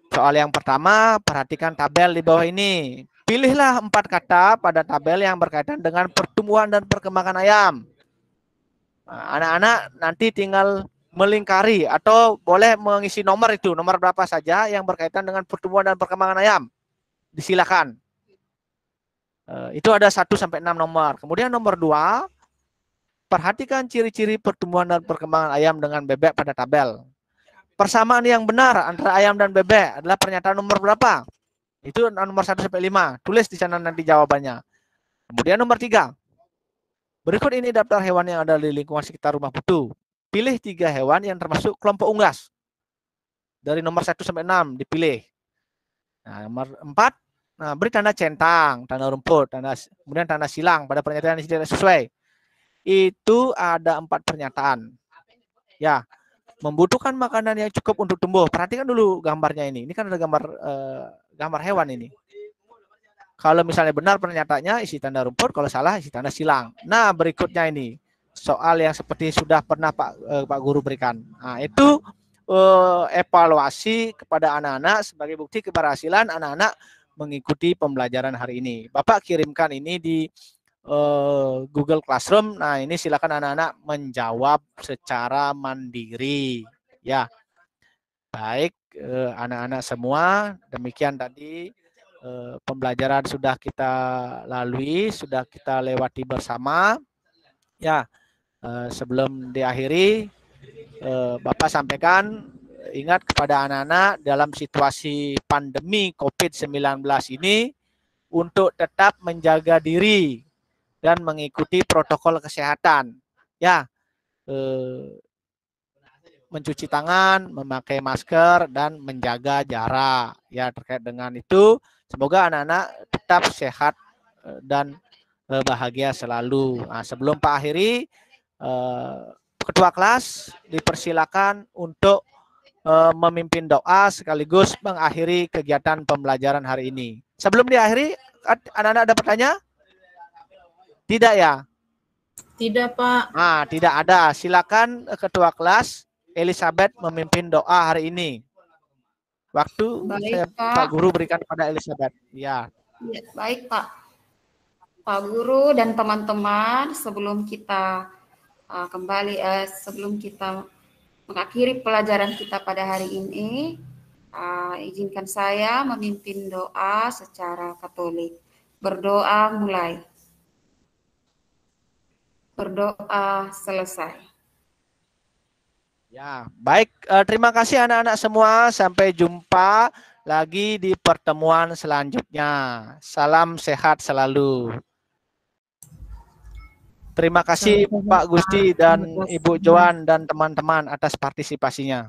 Soal yang pertama, perhatikan tabel di bawah ini. Pilihlah 4 kata pada tabel yang berkaitan dengan pertumbuhan dan perkembangan ayam. Nah, anak-anak nanti tinggal melingkari atau boleh mengisi nomor itu, nomor berapa saja yang berkaitan dengan pertumbuhan dan perkembangan ayam. Disilakan. Itu ada 1 sampai 6 nomor. Kemudian nomor 2, perhatikan ciri-ciri pertumbuhan dan perkembangan ayam dengan bebek pada tabel. Persamaan yang benar antara ayam dan bebek adalah pernyataan nomor berapa? Itu nomor 1 sampai 5. Tulis di sana nanti jawabannya. Kemudian nomor 3. Berikut ini daftar hewan yang ada di lingkungan sekitar rumah Putu. Pilih 3 hewan yang termasuk kelompok unggas. Dari nomor 1 sampai 6 dipilih. Nah, nomor 4. Nah, beri tanda centang, tanda rumput, kemudian tanda silang pada pernyataan yang tidak sesuai. Itu ada 4 pernyataan. Ya. Membutuhkan makanan yang cukup untuk tumbuh. Perhatikan dulu gambarnya ini. Ini kan ada gambar hewan ini. Kalau misalnya benar pernyataannya isi tanda rumput, kalau salah isi tanda silang. Nah, berikutnya ini soal yang seperti sudah pernah Pak Guru berikan. Nah, itu evaluasi kepada anak-anak sebagai bukti keberhasilan anak-anak mengikuti pembelajaran hari ini. Bapak kirimkan ini di Google Classroom. Nah, ini silakan anak-anak menjawab secara mandiri. Ya, baik anak-anak semua. Demikian tadi pembelajaran sudah kita lalui, sudah kita lewati bersama. Ya, sebelum diakhiri, Bapak sampaikan, ingat kepada anak-anak dalam situasi pandemi COVID-19 ini untuk tetap menjaga diri dan mengikuti protokol kesehatan. Ya, mencuci tangan, memakai masker, dan menjaga jarak. Ya, terkait dengan itu, semoga anak-anak tetap sehat dan bahagia selalu. Nah, sebelum Pak akhiri, Ketua kelas dipersilakan untuk memimpin doa sekaligus mengakhiri kegiatan pembelajaran hari ini. Sebelum diakhiri, anak-anak ada pertanyaan? Tidak ya? Tidak, Pak. Nah, tidak ada. Silakan Ketua kelas Elizabeth memimpin doa hari ini. Waktu Baik, Pak Pak. Guru berikan kepada Elizabeth. Ya. Ya, baik, Pak. Pak Guru dan teman-teman, sebelum kita sebelum kita mengakhiri pelajaran kita pada hari ini, izinkan saya memimpin doa secara Katolik. Berdoa mulai. Berdoa selesai. Ya, baik. Terima kasih anak-anak semua. Sampai jumpa lagi di pertemuan selanjutnya. Salam sehat selalu. Terima kasih Pak Gusti dan Ibu Joan dan teman-teman atas partisipasinya.